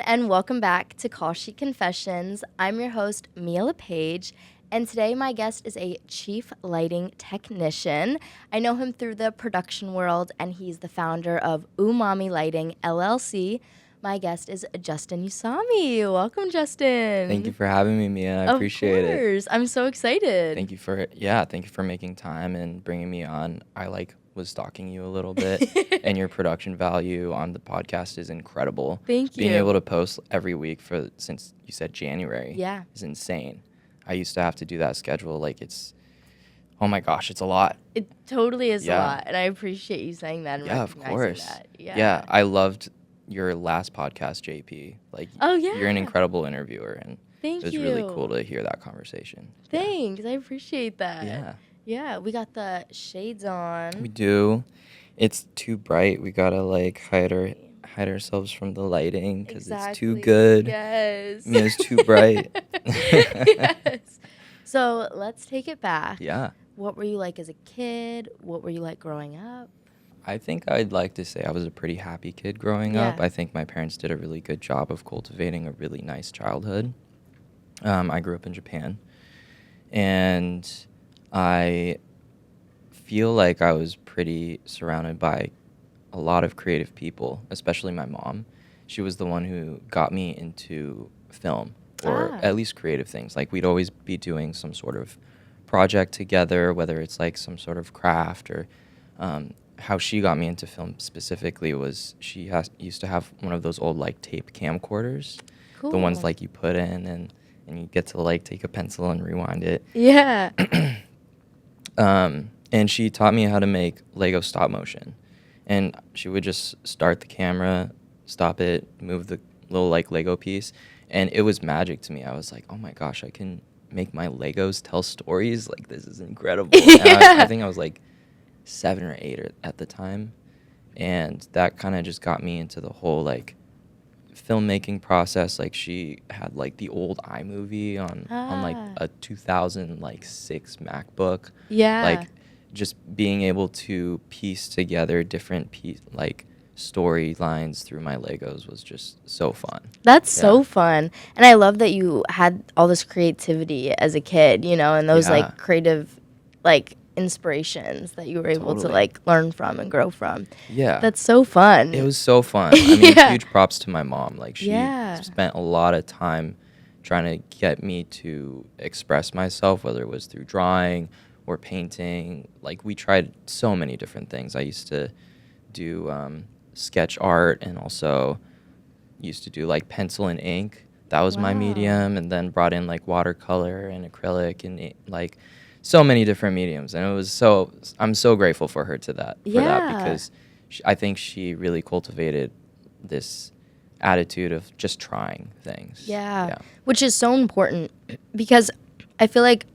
and welcome back to Call Sheet Confessions. I'm your host, Mia LePage, and today my guest is a chief lighting technician. I know him through the production world, and he's the founder of Umami Lighting LLC. My guest is Justin Usami. Welcome, Justin. Thank you for having me, Mia. I appreciate it. Of course. I'm so excited. Thank you for making time and bringing me on. I was stalking you a little bit, and your production value on the podcast is incredible. Thank you. Being able to post every week since you said January is insane. I used to have to do that schedule. Oh my gosh, it's a lot. It totally is a lot, and I appreciate you saying that and recognizing of course. that. Yeah, I loved your last podcast, JP. You're an incredible interviewer, and Thank it was you. really cool to hear that conversation. Thanks, I appreciate that. Yeah. Yeah, we got the shades on. We do. It's too bright. We gotta hide ourselves from the lighting because it's too good. Yes. Mia's too bright. Yes. So let's take it back. Yeah. What were you like as a kid? What were you like growing up? I think I'd like to say I was a pretty happy kid growing up. I think my parents did a really good job of cultivating a really nice childhood. I grew up in Japan, and I feel like I was pretty surrounded by a lot of creative people, especially my mom. She was the one who got me into film, or at least creative things. We'd always be doing some sort of project together, whether it's some sort of craft or how she got me into film specifically was she used to have one of those old tape camcorders. Cool. The ones you put in and you get to take a pencil and rewind it. Yeah. And she taught me how to make Lego stop motion. And she would just start the camera, stop it, move the little Lego piece, and it was magic to me. I was like, oh my gosh, I can make my Legos tell stories. This is incredible. I think I was 7 or 8 at the time, and that kind of just got me into the whole filmmaking process. She had the old iMovie on a 2006 MacBook. Yeah. Just being able to piece together different storylines through my Legos was just so fun. That's so fun. And I love that you had all this creativity as a kid, and those creative inspirations that you were able to learn from and grow from. Yeah. That's so fun. It was so fun. I mean, huge props to my mom. She spent a lot of time trying to get me to express myself, whether it was through drawing or painting. We tried so many different things. I used to do sketch art, and also used to do pencil and ink. That was my medium, and then brought in watercolor and acrylic and so many different mediums. And it was I'm so grateful for her for that because I think she really cultivated this attitude of just trying things. Yeah. Which is so important because I feel like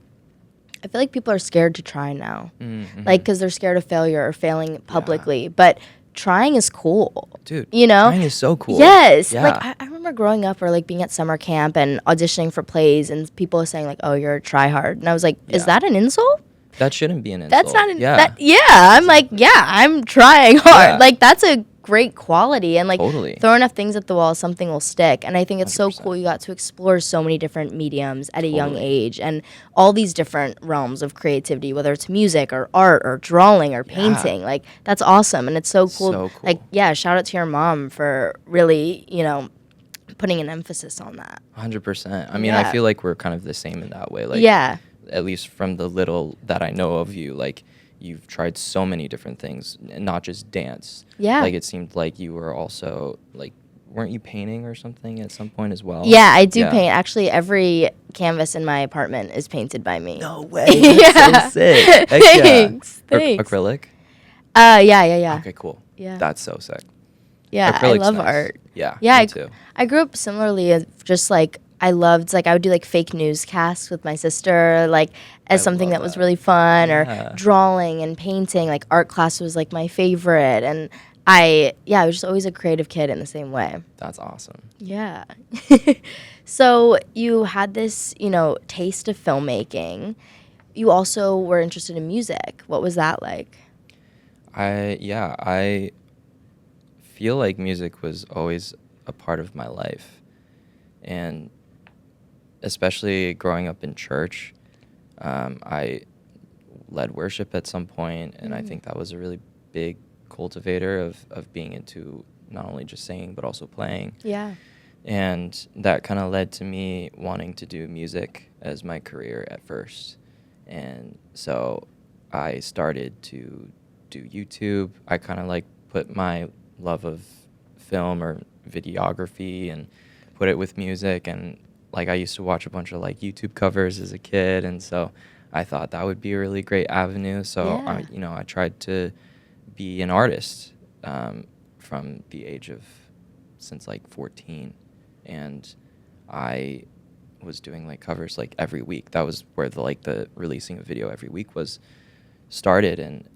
people are scared to try now. Mm-hmm. Because they're scared of failure or failing publicly. But trying is cool. Dude, trying is so cool. Yes. Yeah. I remember growing up or being at summer camp and auditioning for plays, and people were saying oh, you're a tryhard. And I was like, is that an insult? That shouldn't be an insult. That's not I'm trying hard. Yeah. That's a great quality, and totally. throw enough things at the wall, something will stick. And I think it's 100%. so cool you got to explore so many different mediums at a young age, and all these different realms of creativity, whether it's music or art or drawing or painting. That's awesome, and it's so cool. So cool. Shout out to your mom for really putting an emphasis on that. 100%. I mean, I feel like we're kind of the same in that way. At least from the little that I know of you, you've tried so many different things, and not just dance. Yeah. It seemed like you were also weren't you painting or something at some point as well? Yeah, I do paint. Actually, every canvas in my apartment is painted by me. No way. That's so sick. Thanks. Acrylic? Yeah. Okay, cool. Yeah. That's so sick. Yeah, Acrylic's I love nice. art. Yeah, me too. I grew up similarly as just I loved I would do fake newscasts with my sister as something that was really fun, or drawing and painting. Art class was my favorite, and I was just always a creative kid in the same way. That's awesome. Yeah. So you had this, taste of filmmaking. You also were interested in music. What was that like? I feel like music was always a part of my life. And especially growing up in church, I led worship at some point, and I think that was a really big cultivator of being into not only just singing but also playing. Yeah. And that kind of led to me wanting to do music as my career at first. And so I started to do YouTube. I kind of like put my love of film or videography and put it with music. And like I used to watch a bunch of like YouTube covers as a kid, and so I thought that would be a really great avenue. So I tried to be an artist from the age of since like 14, and I was doing like covers like every week. That was where the releasing a video every week was started, and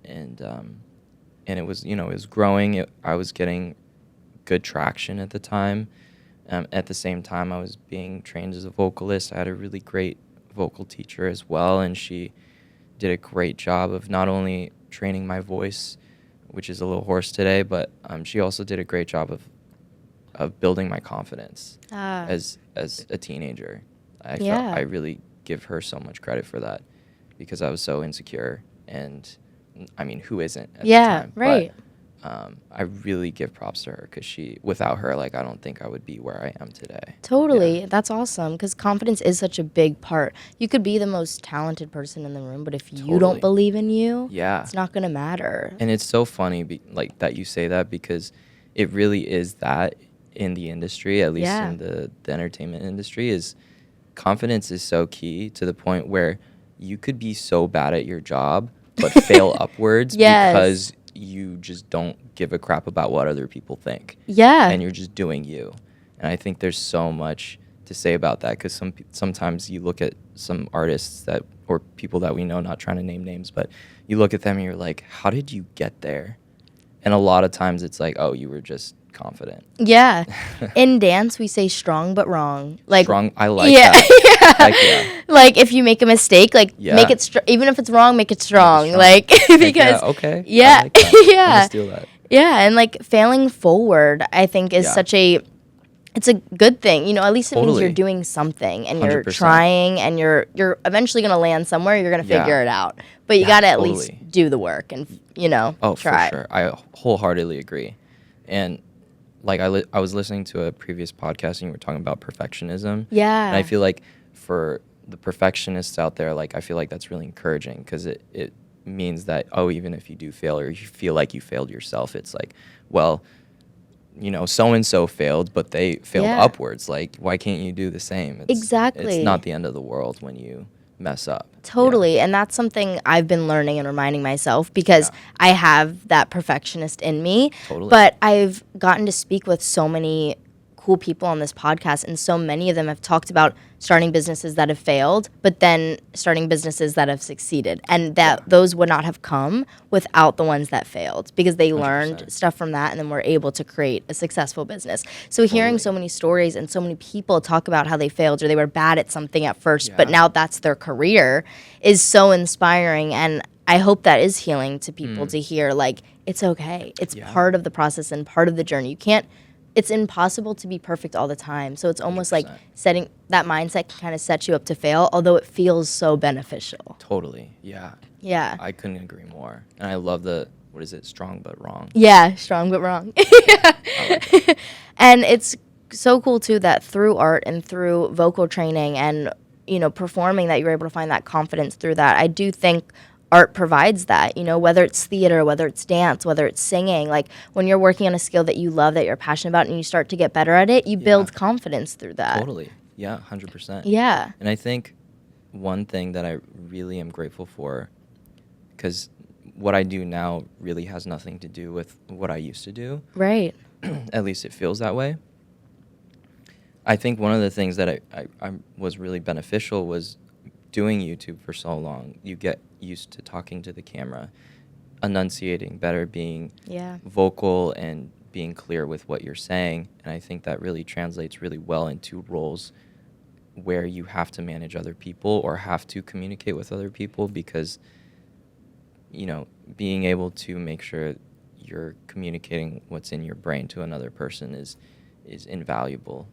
it was it was growing. I was getting good traction at the time. At the same time, I was being trained as a vocalist. I had a really great vocal teacher as well, and she did a great job of not only training my voice, which is a little hoarse today, but she also did a great job of building my confidence as a teenager. I really give her so much credit for that, because I was so insecure, and I mean, who isn't at the time? Right. But, I really give props to her, because without her, like, I don't think I would be where I am today. Totally. Yeah. That's awesome, because confidence is such a big part. You could be the most talented person in the room, but if you don't believe in you, it's not going to matter. And it's so funny like that you say that, because it really is that in the industry, at least in the entertainment industry, is confidence is so key, to the point where you could be so bad at your job but fail upwards because you just don't give a crap about what other people think. Yeah. And you're just doing you. And I think there's so much to say about that, because sometimes you look at some artists or people that we know, not trying to name names, but you look at them and you're like, how did you get there? And a lot of times it's like, oh, you were just confident. Yeah. In dance, we say strong but wrong. Like, strong, I like that. Like, if you make a mistake, like, make it even if it's wrong, make it strong. Like, because okay. Yeah. I like that. Yeah. I'm gonna steal that. Yeah, and like failing forward, I think is it's a good thing. At least it means you're doing something, and you're 100%. trying, and you're eventually going to land somewhere. You're going to figure it out. But you got to at least do the work and try. For sure. I wholeheartedly agree. And like I was listening to a previous podcast, and you were talking about perfectionism. Yeah. And I feel like for the perfectionists out there, like, I feel like that's really encouraging, because it means that, even if you do fail, or you feel like you failed yourself, it's like, well, so and so failed, but they failed upwards. Like, why can't you do the same? Exactly. It's not the end of the world when you mess up. Totally. Yeah. And that's something I've been learning and reminding myself, because I have that perfectionist in me. Totally. But I've gotten to speak with so many cool people on this podcast, and so many of them have talked about starting businesses that have failed, but then starting businesses that have succeeded, and that those would not have come without the ones that failed, because they 100%. learned stuff from that, and then were able to create a successful business. So hearing so many stories and so many people talk about how they failed, or they were bad at something at first, but now that's their career, is so inspiring. And I hope that is healing to people to hear, like, it's okay. It's part of the process and part of the journey. It's impossible to be perfect all the time. So it's almost 100%. Like setting that mindset can kind of set you up to fail, although it feels so beneficial. Totally. Yeah. Yeah. I couldn't agree more. And I love what is it? Strong but wrong. Yeah. Strong but wrong. Like and it's so cool too that through art and through vocal training and, performing, that you're able to find that confidence through that. I do think art provides that, whether it's theater, whether it's dance, whether it's singing. Like, when you're working on a skill that you love, that you're passionate about, and you start to get better at it, you build confidence through that. Totally. Yeah, 100%. Yeah. And I think one thing that I really am grateful for, because what I do now really has nothing to do with what I used to do. Right. At least it feels that way. I think one of the things that I was really beneficial was doing YouTube for so long. You get used to talking to the camera, enunciating better, being vocal, and being clear with what you're saying. And I think that really translates really well into roles where you have to manage other people or have to communicate with other people, because, being able to make sure you're communicating what's in your brain to another person is invaluable.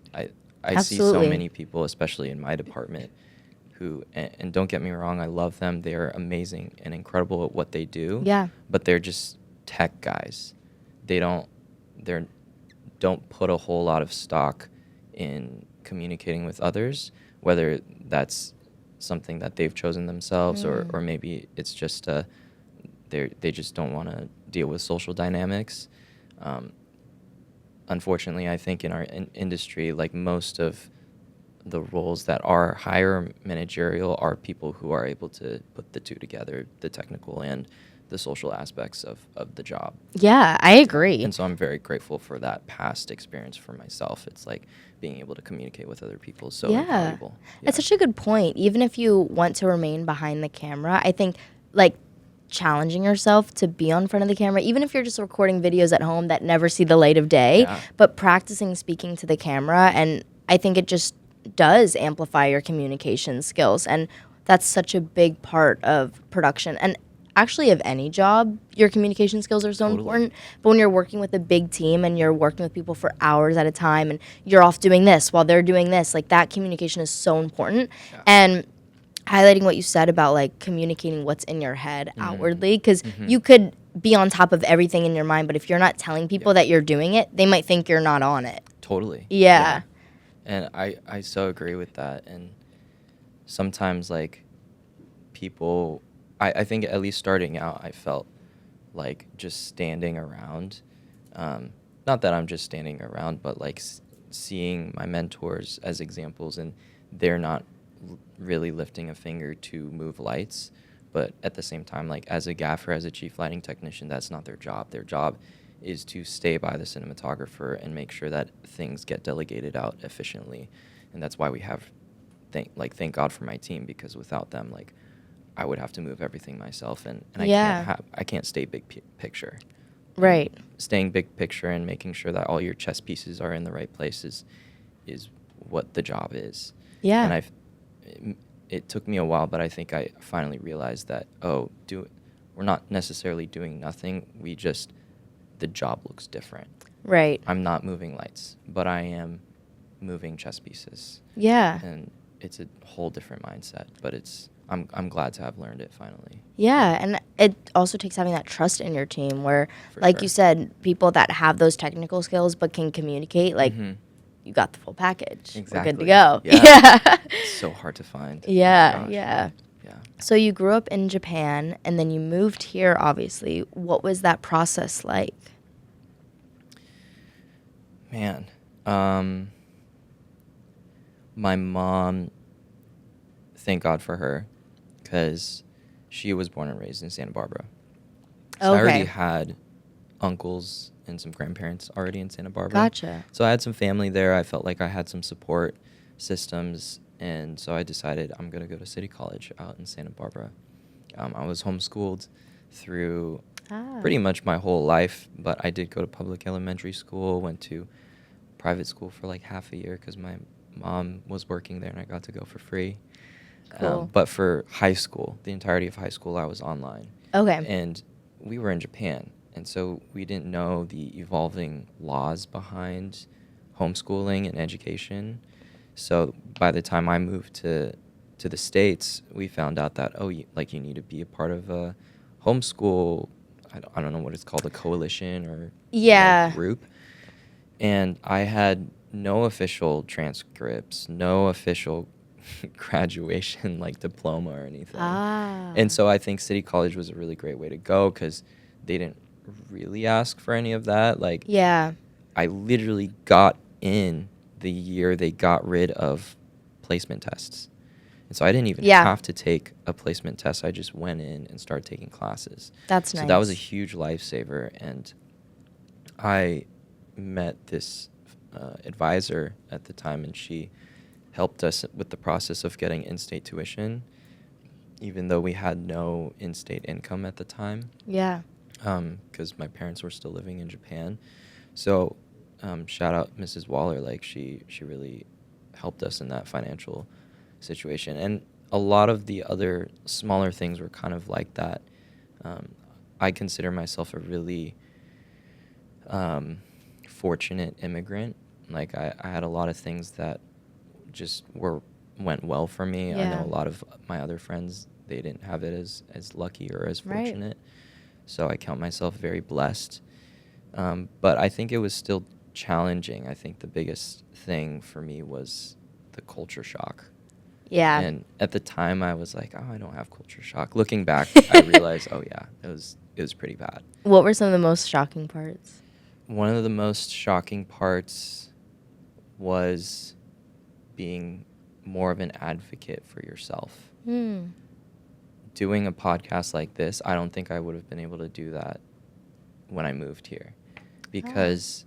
I see so many people, especially in my department, who, and don't get me wrong, I love them. They are amazing and incredible at what they do. Yeah. But they're just tech guys. They don't put a whole lot of stock in communicating with others, whether that's something that they've chosen themselves or maybe it's just they just don't want to deal with social dynamics. Unfortunately, I think in our industry, like most of the roles that are higher managerial are people who are able to put the two together, the technical and the social aspects of the job. Yeah, I agree. And so I'm very grateful for that past experience for myself. It's like being able to communicate with other people is so invaluable. Yeah. That's such a good point. Even if you want to remain behind the camera, I think like challenging yourself to be on front of the camera, even if you're just recording videos at home that never see the light of day, but practicing speaking to the camera, and I think it just does amplify your communication skills, and that's such a big part of production and actually of any job. Your communication skills are so important, but when you're working with a big team and you're working with people for hours at a time and you're off doing this while they're doing this, like that communication is so important. And highlighting what you said about like communicating what's in your head outwardly, because you could be on top of everything in your mind, but if you're not telling people that you're doing it, they might think you're not on it. Totally. Yeah. And I so agree with that. And sometimes like people, I think at least starting out, I felt like just standing around, not that I'm just standing around, but like seeing my mentors as examples, and they're not really lifting a finger to move lights, but at the same time, like as a gaffer, as a chief lighting technician, that's not their job. Their job is to stay by the cinematographer and make sure that things get delegated out efficiently. And that's why we have, thank God for my team, because without them, like I would have to move everything myself, and I can't stay big picture. Right. And staying big picture and making sure that all your chess pieces are in the right places is what the job is. Yeah. And it took me a while, but I think I finally realized that, we're not necessarily doing nothing. The job looks different. Right. I'm not moving lights, but I am moving chess pieces. Yeah. And it's a whole different mindset, but I'm glad to have learned it finally. Yeah, and it also takes having that trust in your team where, you said, people that have those technical skills but can communicate, like, you got the full package. Exactly. We're good to go. Yeah. It's so hard to find. Yeah. So you grew up in Japan, and then you moved here, obviously. What was that process like? Man, my mom, thank God for her, because she was born and raised in Santa Barbara. So I already had uncles and some grandparents already in Santa Barbara. Gotcha. So I had some family there. I felt like I had some support systems, and so I decided I'm going to go to City College out in Santa Barbara. I was homeschooled through pretty much my whole life, but I did go to public elementary school, went to private school for like half a year because my mom was working there and I got to go for free. Cool. But for high school, the entirety of high school, I was online. Okay. And we were in Japan, and so we didn't know the evolving laws behind homeschooling and education. So by the time I moved to the States, we found out that, you need to be a part of a homeschool, I don't know what it's called, a coalition or group. And I had no official transcripts, no official graduation diploma or anything. And so I think City College was a really great way to go because they didn't really ask for any of that. I literally got in the year they got rid of placement tests. And so I didn't even have to take a placement test. I just went in and started taking classes. That's nice. So that was a huge lifesaver. And I met this advisor at the time, and she helped us with the process of getting in-state tuition, even though we had no in-state income at the time. Yeah. Because my parents were still living in Japan. So shout out Mrs. Waller. She really helped us in that financial situation. And a lot of the other smaller things were kind of like that. I consider myself a really fortunate immigrant. I had a lot of things that just went well for me. I know Yeah. a lot of my other friends, they didn't have it as lucky or as Right. fortunate. So I count myself very blessed. But I think it was still challenging. I think the biggest thing for me was the culture shock. Yeah. And at the time, I was like, oh, I don't have culture shock. Looking back, I realized, oh yeah, it was pretty bad. What were some of the most shocking parts? One of the most shocking parts was being more of an advocate for yourself. Doing a podcast like this, I don't think I would have been able to do that when I moved here. Because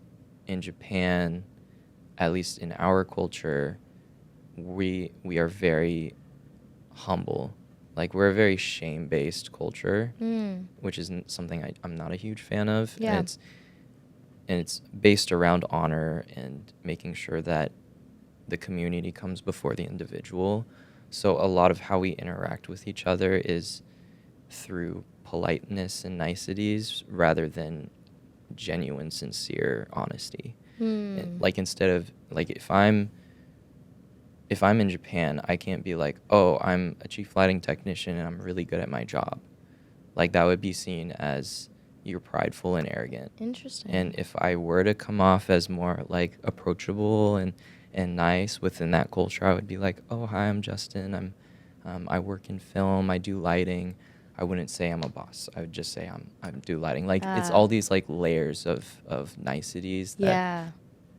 in Japan, at least in our culture, we are very humble. Like, we're a very shame-based culture, which isn't something I'm not a huge fan of. Yeah. And it's based around honor and making sure that the community comes before the individual. So a lot of how we interact with each other is through politeness and niceties rather than genuine, sincere honesty. And, like, instead of, like, if I'm in Japan, I can't be like, oh, I'm a chief lighting technician and I'm really good at my job. Like, that would be seen as you're prideful and arrogant. Interesting. And if I were to come off as more, like, approachable and nice within that culture, I would be like, oh, hi, I'm Justin. I work in film. I do lighting. I wouldn't say I'm a boss. I would just say I do lighting. Like, it's all these, like, layers of niceties that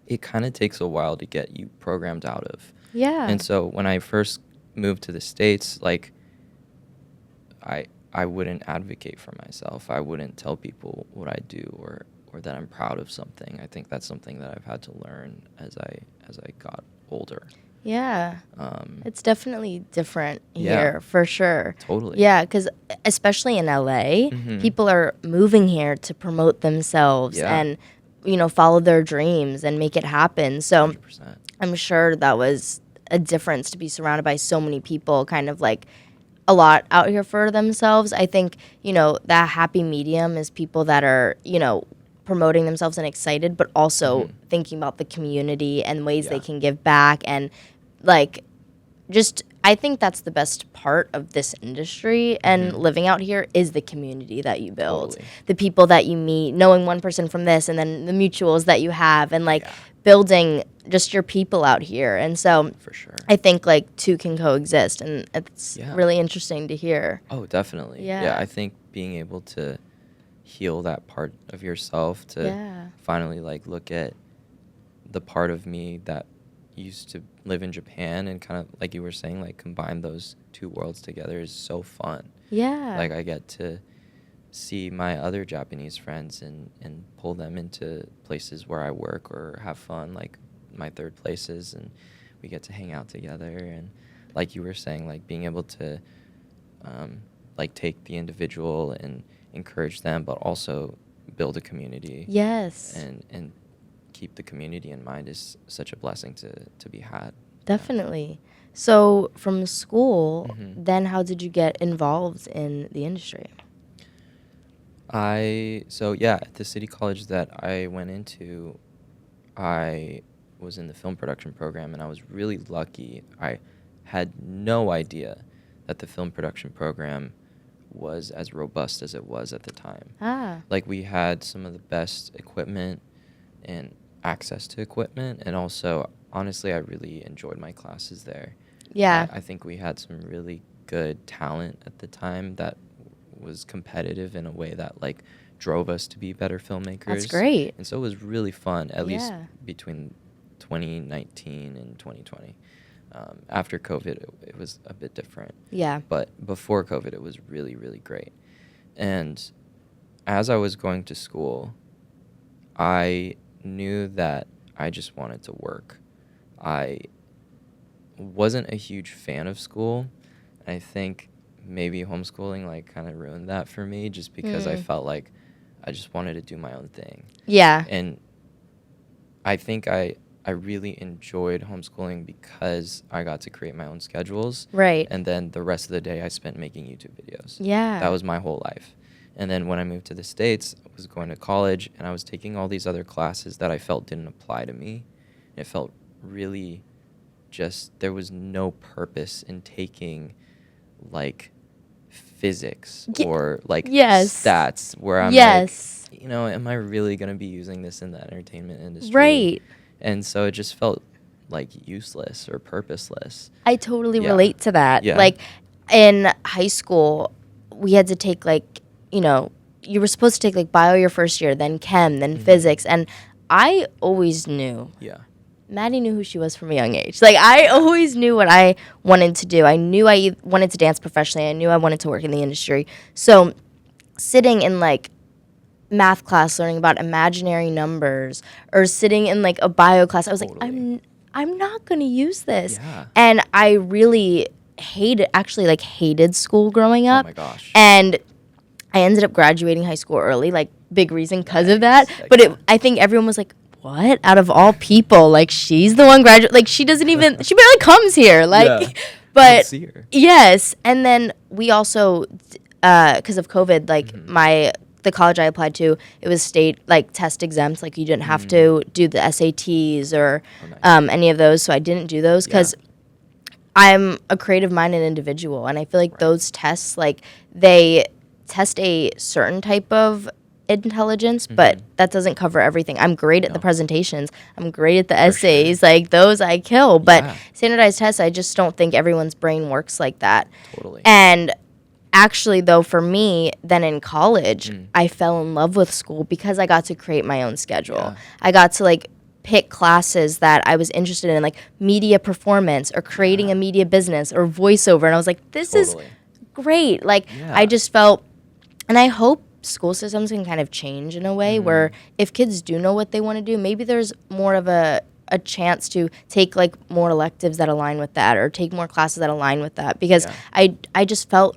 it kind of takes a while to get you programmed out of. Yeah. And so when I first moved to the States, like, I wouldn't advocate for myself. I wouldn't tell people what I do or that I'm proud of something. I think that's something that I've had to learn as I got older. Yeah. It's definitely different Yeah. here, for sure. Totally. Yeah, because especially in LA, people are moving here to promote themselves and, follow their dreams and make it happen. So 100%. I'm sure that was a difference to be surrounded by so many people kind of like a lot out here for themselves. I think, that happy medium is people that are, promoting themselves and excited, but also thinking about the community and ways they can give back. And like, just, I think that's the best part of this industry and living out here is the community that you build. Totally. The people that you meet, knowing one person from this and then the mutuals that you have and like building just your people out here. And so For sure. I think like two can coexist, and it's really interesting to hear. Oh, definitely. Yeah. I think being able to heal that part of yourself to finally, like, look at the part of me that used to live in Japan and kind of, like you were saying, like, combine those two worlds together is so fun. Yeah. Like, I get to see my other Japanese friends and pull them into places where I work or have fun, like my third places, and we get to hang out together. And like you were saying, like, being able to like, take the individual and encourage them, but also build a community. Yes. And keep the community in mind is such a blessing to be had. Definitely. So from school, then how did you get involved in the industry? At the city college that I went into, I was in the film production program, and I was really lucky. I had no idea that the film production program was as robust as it was at the time. Like, we had some of the best equipment and access to equipment, and also, honestly, I really enjoyed my classes there. Yeah. I think we had some really good talent at the time that was competitive in a way that, like, drove us to be better filmmakers. That's great. And so it was really fun, at least between 2019 and 2020. After COVID, it was a bit different. Yeah. But before COVID, it was really, really great. And as I was going to school, I knew that I just wanted to work. I wasn't a huge fan of school. I think maybe homeschooling, like, kind of ruined that for me, just because I felt like I just wanted to do my own thing. Yeah. And I think I really enjoyed homeschooling because I got to create my own schedules. Right. And then the rest of the day I spent making YouTube videos. Yeah. That was my whole life. And then when I moved to the States, I was going to college, and I was taking all these other classes that I felt didn't apply to me. It felt really there was no purpose in taking like physics or like stats where I'm like, you know, am I really going to be using this in the entertainment industry? Right. And so it just felt like useless or purposeless. I totally relate to that. Yeah. Like in high school, we had to take like, you know, you were supposed to take like bio your first year, then chem, then physics. And I always knew. Yeah. Maddie knew who she was from a young age. Like, I always knew what I wanted to do. I knew I wanted to dance professionally. I knew I wanted to work in the industry. So sitting in, like, math class learning about imaginary numbers or sitting in, like, a bio class, I was like, I'm not going to use this. Yeah. And I really hated school growing up. Oh, my gosh. And I ended up graduating high school early, like, big reason because of that. But I think everyone was like, what? Out of all people, like, she's the one graduate. Like, she barely comes here. Like, but see her. Yes. And then we also, because of COVID, like, the college I applied to, it was state, like, test exempt. Like, you didn't have to do the SATs or any of those. So I didn't do those because I'm a creative-minded individual. And I feel like those tests, like, they test a certain type of intelligence, but that doesn't cover everything. I'm great at the presentations. I'm great at the essays. Like, those I kill. But standardized tests, I just don't think everyone's brain works like that. Totally. And actually, though, for me, then in college, I fell in love with school because I got to create my own schedule. Yeah. I got to, like, pick classes that I was interested in, like media performance or creating a media business or voiceover. And I was like, this is great. Like, I just felt, and I hope school systems can kind of change in a way where if kids do know what they want to do, maybe there's more of a chance to take like more electives that align with that or take more classes that align with that, because I just felt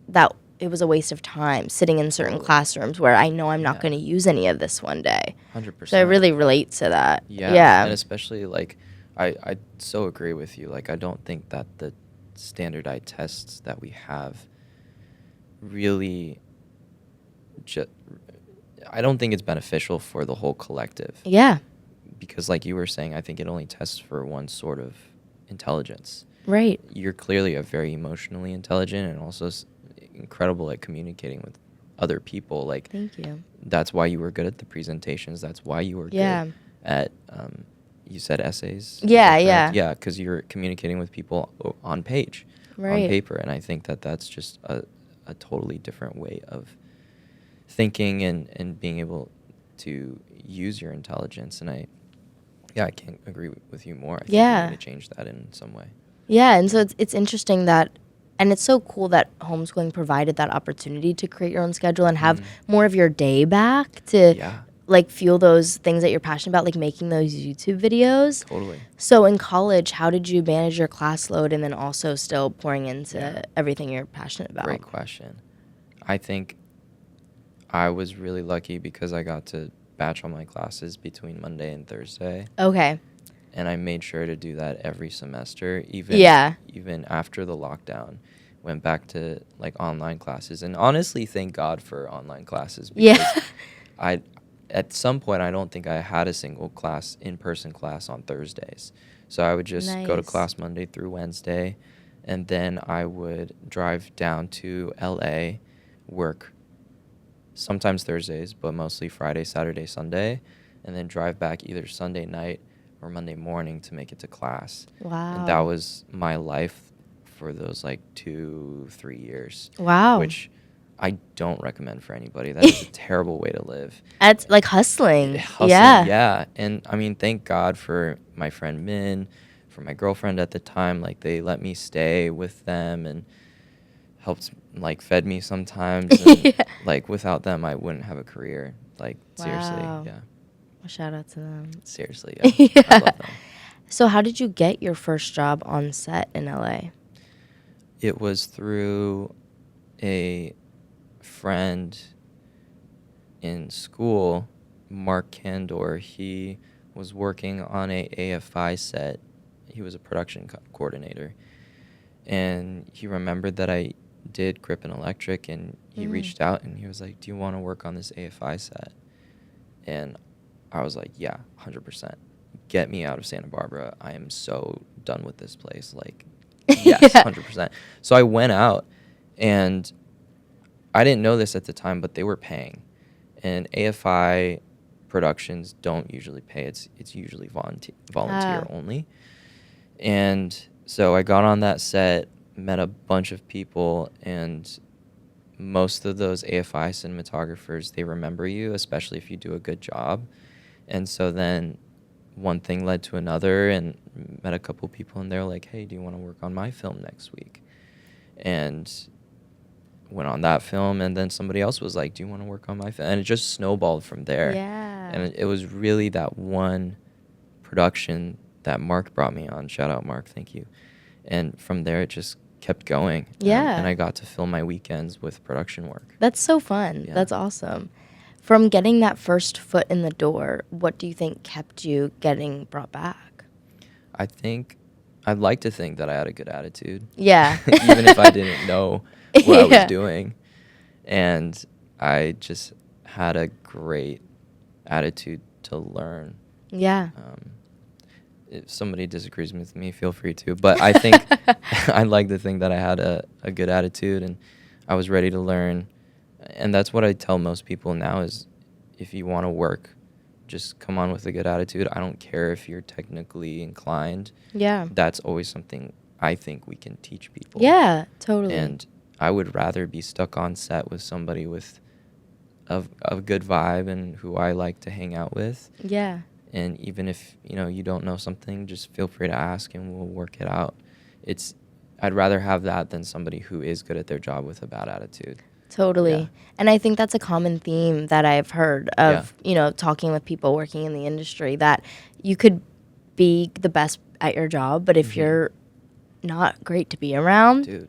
that it was a waste of time sitting in certain classrooms where I know I'm not going to use any of this one day. 100%. So I really relate to that. Yeah. And especially like I so agree with you. Like, I don't think that the standardized tests that we have really I don't think it's beneficial for the whole collective. Yeah. Because like you were saying, I think it only tests for one sort of intelligence. Right. You're clearly a very emotionally intelligent and also incredible at communicating with other people. Like, thank you. That's why you were good at the presentations. That's why you were good at, you said essays? Yeah, because you're communicating with people on page, on paper. And I think that that's just a totally different way of thinking and being able to use your intelligence. And I can't agree with you more. I think we need to change that in some way. Yeah, and so it's interesting that, and it's so cool that homeschooling provided that opportunity to create your own schedule and have more of your day back to like fuel those things that you're passionate about, like making those YouTube videos. Totally. So in college, how did you manage your class load and then also still pouring into everything you're passionate about? Great question. I think I was really lucky because I got to batch all my classes between Monday and Thursday. Okay. And I made sure to do that every semester, even after the lockdown. Went back to like online classes, and honestly, thank God for online classes, because at some point I don't think I had a single in-person class on Thursdays. So I would just go to class Monday through Wednesday, and then I would drive down to LA, work sometimes Thursdays, but mostly Friday, Saturday, Sunday, and then drive back either Sunday night or Monday morning to make it to class. Wow. And that was my life for those like 2-3 years. Wow. Which I don't recommend for anybody. That is a terrible way to live. That's like hustling. Yeah. And I mean, thank God for my friend Min, for my girlfriend at the time. Like, they let me stay with them and helped, like, fed me sometimes. And, like, without them, I wouldn't have a career. Like, seriously, yeah. Well, shout out to them. Seriously, yeah. I love them. So how did you get your first job on set in LA? It was through a friend in school, Mark Candor. He was working on a AFI set. He was a production coordinator. And he remembered that I did grip and electric, and he reached out and he was like, do you want to work on this AFI set? And I was like, yeah, 100%. get me out of Santa Barbara. I am so done with this place. Like, yes, 100%. So I went out, and I didn't know this at the time, but they were paying. And AFI productions don't usually pay. It's usually volunteer only. And so I got on that set, met a bunch of people, and most of those AFI cinematographers, they remember you, especially if you do a good job. And so then one thing led to another, and met a couple people, and they're like, hey, do you want to work on my film next week? And went on that film, and then somebody else was like, do you want to work on my film? And it just snowballed from there. Yeah. And it was really that one production that Mark brought me on. Shout out, Mark. Thank you. And from there, it just kept going. Yeah. And I got to fill my weekends with production work. That's so fun. Yeah. That's awesome. From getting that first foot in the door, what do you think kept you getting brought back? I'd like to think that I had a good attitude. Yeah. Even if I didn't know what I was doing. And I just had a great attitude to learn. Yeah. If somebody disagrees with me, feel free to. But I think I'd like to think that I had a good attitude, and I was ready to learn. And that's what I tell most people now is, if you want to work, just come on with a good attitude. I don't care if you're technically inclined. Yeah. That's always something I think we can teach people. Yeah, totally. And I would rather be stuck on set with somebody with a good vibe and who I like to hang out with. Yeah. And even if, you don't know something, just feel free to ask and we'll work it out. I'd rather have that than somebody who is good at their job with a bad attitude. Totally. Yeah. And I think that's a common theme that I've heard of, talking with people working in the industry, that you could be the best at your job, but if you're not great to be around, dude,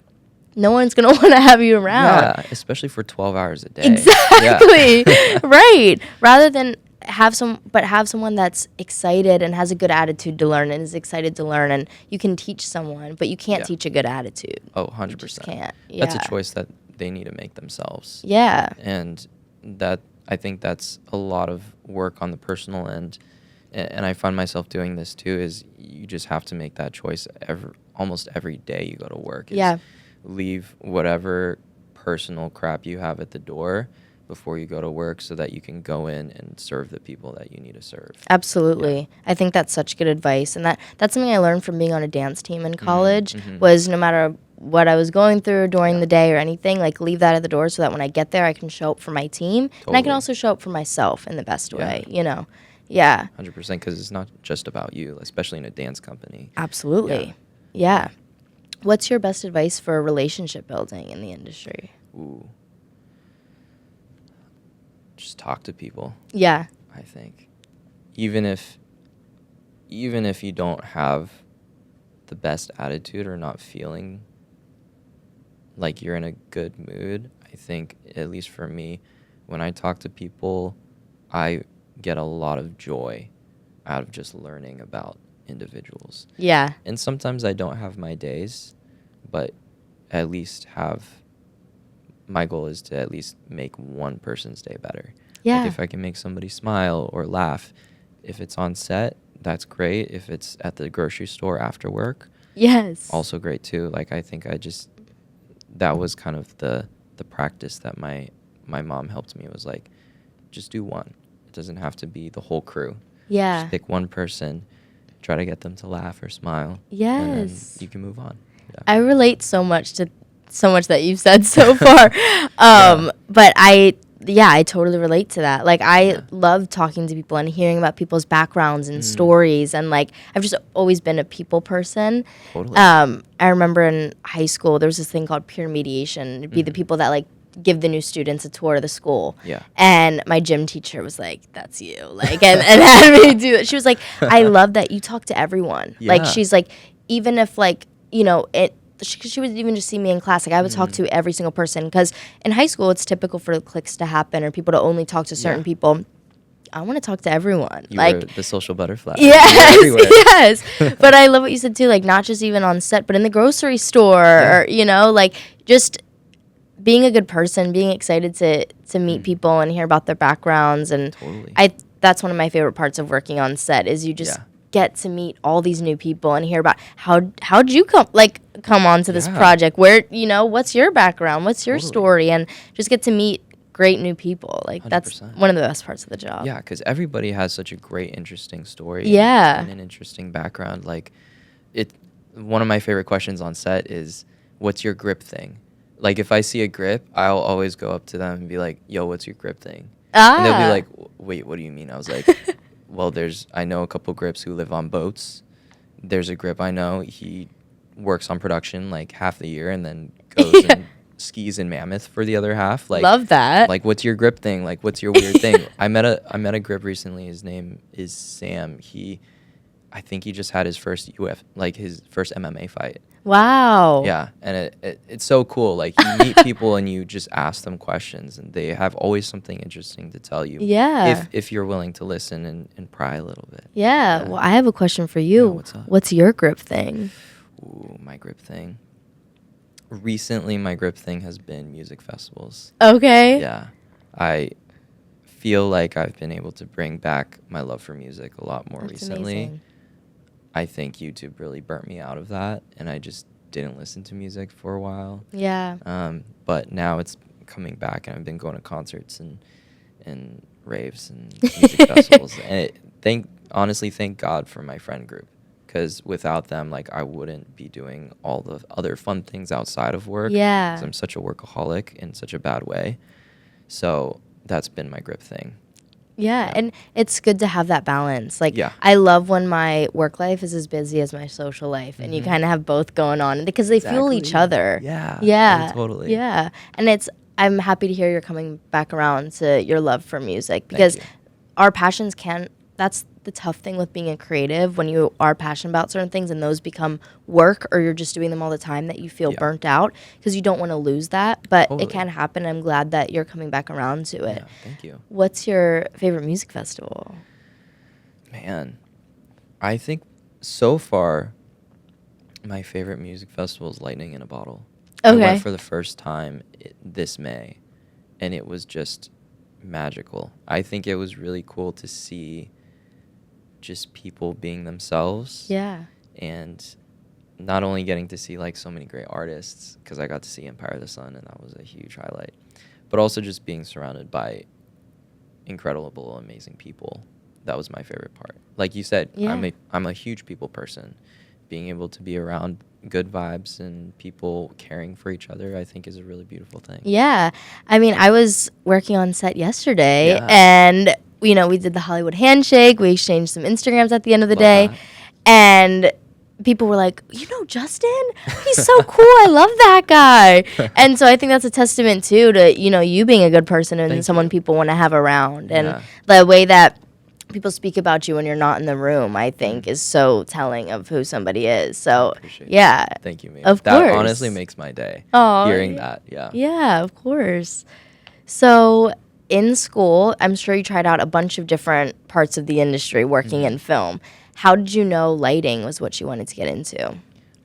no one's going to want to have you around. Yeah, especially for 12 hours a day. Exactly. Yeah. Right. Rather than have someone that's excited and has a good attitude to learn and is excited to learn, and you can teach someone, but you can't teach a good attitude. Oh, 100%. You just can't. Yeah. That's a choice that they need to make themselves. Yeah. And I think that's a lot of work on the personal end. And I find myself doing this too, is you just have to make that choice almost every day you go to work. Yeah. Leave whatever personal crap you have at the door before you go to work, so that you can go in and serve the people that you need to serve. Absolutely. Yeah. I think that's such good advice. And that's something I learned from being on a dance team in college, was no matter what I was going through during the day or anything, like, leave that at the door so that when I get there, I can show up for my team. Totally. And I can also show up for myself in the best way, Yeah. 100%, because it's not just about you, especially in a dance company. Absolutely. Yeah. What's your best advice for relationship building in the industry? Ooh. Just talk to people. Yeah. I think. Even if you don't have the best attitude or not feeling like you're in a good mood, I think, at least for me, when I talk to people, I get a lot of joy out of just learning about individuals. Yeah. And sometimes I don't have my days, but at least my goal is to at least make one person's day better. Yeah. Like, if I can make somebody smile or laugh, if it's on set, that's great. If it's at the grocery store after work, yes, also great too. Like, I think that was kind of the practice that my mom helped me. It was like, just do one. It doesn't have to be the whole crew. Yeah. Just pick one person, try to get them to laugh or smile. Yes. And then you can move on. Yeah. I relate so much that you've said so far. But I totally relate to that. Like, I love talking to people and hearing about people's backgrounds and stories. And, like, I've just always been a people person. Totally. I remember in high school, there was this thing called peer mediation. It'd be the people that, like, give the new students a tour of the school. Yeah. And my gym teacher was like, that's you. Like, and had me do it. She was like, I love that you talk to everyone. Yeah. Like, she's like, even if, like, she would even just see me in class. Like, I would talk to every single person, because in high school, it's typical for cliques to happen or people to only talk to certain people. I want to talk to everyone. You were the social butterfly. Yes. But I love what you said too. Like, not just even on set, but in the grocery store, or like, just being a good person, being excited to meet people and hear about their backgrounds. And that's one of my favorite parts of working on set, is you just get to meet all these new people and hear about how'd you come onto this Yeah. project? Where, what's your background? What's your Totally. story? And just get to meet great new people. Like, that's 100%. one of the best parts of the job. Yeah, because everybody has such a great, interesting story. Yeah. And an interesting background. Like, one of my favorite questions on set is, what's your grip thing? Like, if I see a grip, I'll always go up to them and be like, yo, what's your grip thing? And they'll be like, wait, what do you mean? I was like, well, I know a couple grips who live on boats. There's a grip I know, he works on production like half the year and then goes and skis in Mammoth for the other half. Like, love that. Like, what's your grip thing? Like, what's your weird thing? I met a grip recently. His name is Sam. I think he just had his first his first MMA fight. Wow. Yeah, and it's so cool. Like, you meet people and you just ask them questions, and they have always something interesting to tell you. Yeah. If you're willing to listen and pry a little bit. Yeah. Well, I have a question for you. Yeah, what's up? What's your grip thing? Ooh, my grip thing. Recently, my grip thing has been music festivals. Okay. Yeah. I feel like I've been able to bring back my love for music a lot more That's recently. amazing. I think YouTube really burnt me out of that, and I just didn't listen to music for a while. Yeah. But now it's coming back, and I've been going to concerts and raves and music festivals. And honestly, thank God for my friend group, because without them, like, I wouldn't be doing all the other fun things outside of work. Yeah. 'Cause I'm such a workaholic in such a bad way. So that's been my grip thing. Yeah, and it's good to have that balance. Like, Yeah. I love when my work life is as busy as my social life, and you kind of have both going on because they fuel each Exactly. other. Yeah. Yeah. Oh, totally. Yeah. And I'm happy to hear you're coming back around to your love for music, because you. our passions that's the tough thing with being a creative, when you are passionate about certain things and those become work, or you're just doing them all the time, that you feel burnt out because you don't want to lose that. But Totally. it can happen. I'm glad that you're coming back around to it. Yeah, thank you. What's your favorite music festival? Man, I think so far my favorite music festival is Lightning in a Bottle. Okay. I went for the first time this May, and it was just magical. I think it was really cool to see just people being themselves. Yeah. And not only getting to see like so many great artists, because I got to see Empire of the Sun, and that was a huge highlight, but also just being surrounded by incredible, amazing people. That was my favorite part. Like you said, Yeah. I'm a huge people person. Being able to be around good vibes and people caring for each other, I think, is a really beautiful thing. Yeah. I mean, I was working on set yesterday, Yeah. and, we did the Hollywood handshake. We exchanged some Instagrams at the end of the Love day. that. And people were like, Justin? He's so cool. I love that guy. And so I think that's a testament, too, to, you being a good person and Thank someone you. people want to have around. And Yeah. the way that people speak about you when you're not in the room, I think, is so telling of who somebody is. So, Appreciate yeah. that. Thank you, Mia. Of That course. honestly makes my day. Aw, Hearing yeah. that, yeah. Yeah, of course. So in school, I'm sure you tried out a bunch of different parts of the industry working in film. How did you know lighting was what you wanted to get into?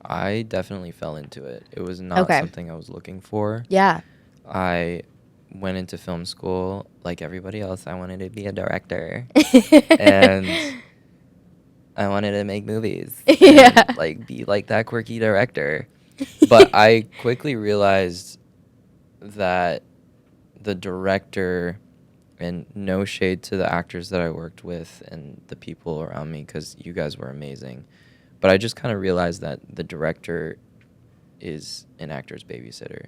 I definitely fell into it. It was not something I was looking for. Yeah. I went into film school like everybody else. I wanted to be a director. And I wanted to make movies. Yeah. And, like, be like that quirky director. But I quickly realized that the director, and no shade to the actors that I worked with and the people around me, because you guys were amazing, but I just kind of realized that the director is an actor's babysitter.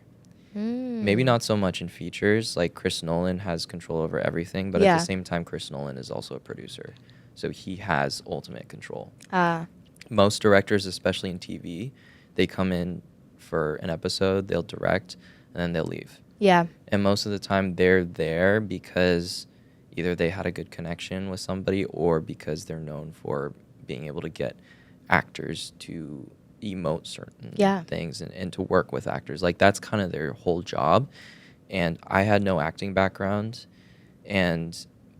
Maybe not so much in features, like Chris Nolan has control over everything, but at the same time, Chris Nolan is also a producer, so he has ultimate control. Most directors, especially in TV, they come in for an episode, they'll direct, and then they'll leave. Yeah. And most of the time they're there because either they had a good connection with somebody, or because they're known for being able to get actors to emote certain things and to work with actors. Like, that's kind of their whole job. And I had no acting background, and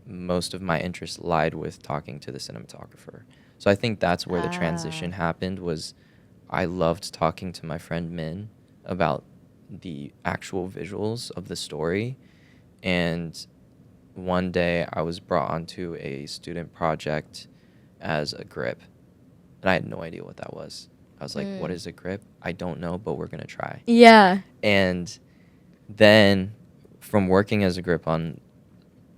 most of my interest lied with talking to the cinematographer. So I think that's where the transition happened. Was I loved talking to my friend Min about the actual visuals of the story, and one day I was brought onto a student project as a grip, And I had no idea what that was. I was like, what is a grip? I don't know, but we're going to try. Yeah. And then from working as a grip on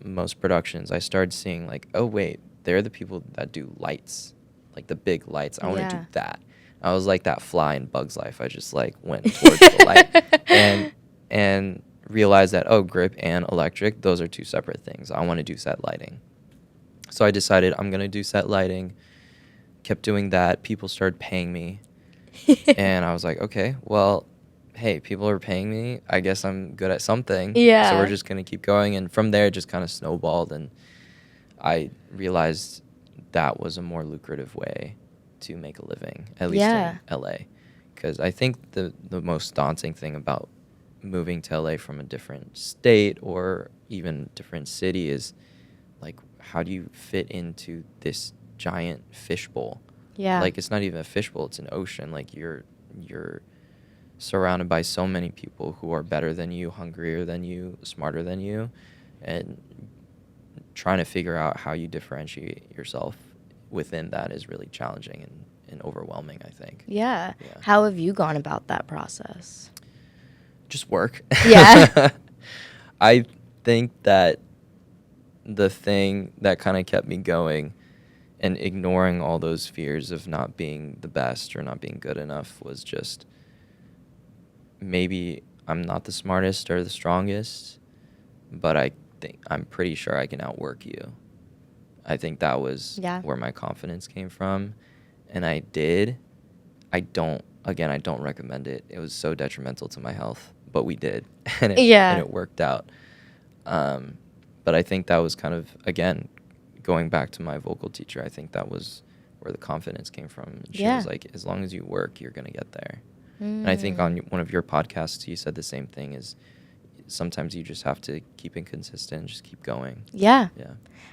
most productions, I started seeing like, oh, wait, they're the people that do lights, like the big lights. I want to do that. I was like that fly in Bug's Life. I just like went towards the light and realized that, oh, grip and electric, those are two separate things. I want to do set lighting. So I decided I'm going to do set lighting, kept doing that. People started paying me. And I was like, okay, well, hey, people are paying me. I guess I'm good at something. Yeah. So we're just going to keep going. And from there, it just kind of snowballed. And I realized that was a more lucrative way to make a living, at least in LA. Because I think the most daunting thing about moving to LA from a different state or even different city is, like, how do you fit into this giant fishbowl? Yeah. Like, it's not even a fishbowl, it's an ocean. Like, you're surrounded by so many people who are better than you, hungrier than you, smarter than you, and trying to figure out how you differentiate yourself within that is really challenging and overwhelming, I think. Yeah. How have you gone about that process? Just work. Yeah. I think that the thing that kind of kept me going and ignoring all those fears of not being the best or not being good enough was just, maybe I'm not the smartest or the strongest, but I'm pretty sure I can outwork you. I think that was where my confidence came from. And I did. I don't recommend it. It was so detrimental to my health, but we did. And it worked out. But I think that was kind of, again, going back to my vocal teacher, I think that was where the confidence came from. She was like, as long as you work, you're going to get there. And I think on one of your podcasts, you said the same thing, is sometimes you just have to keep it consistent and just keep going. Yeah.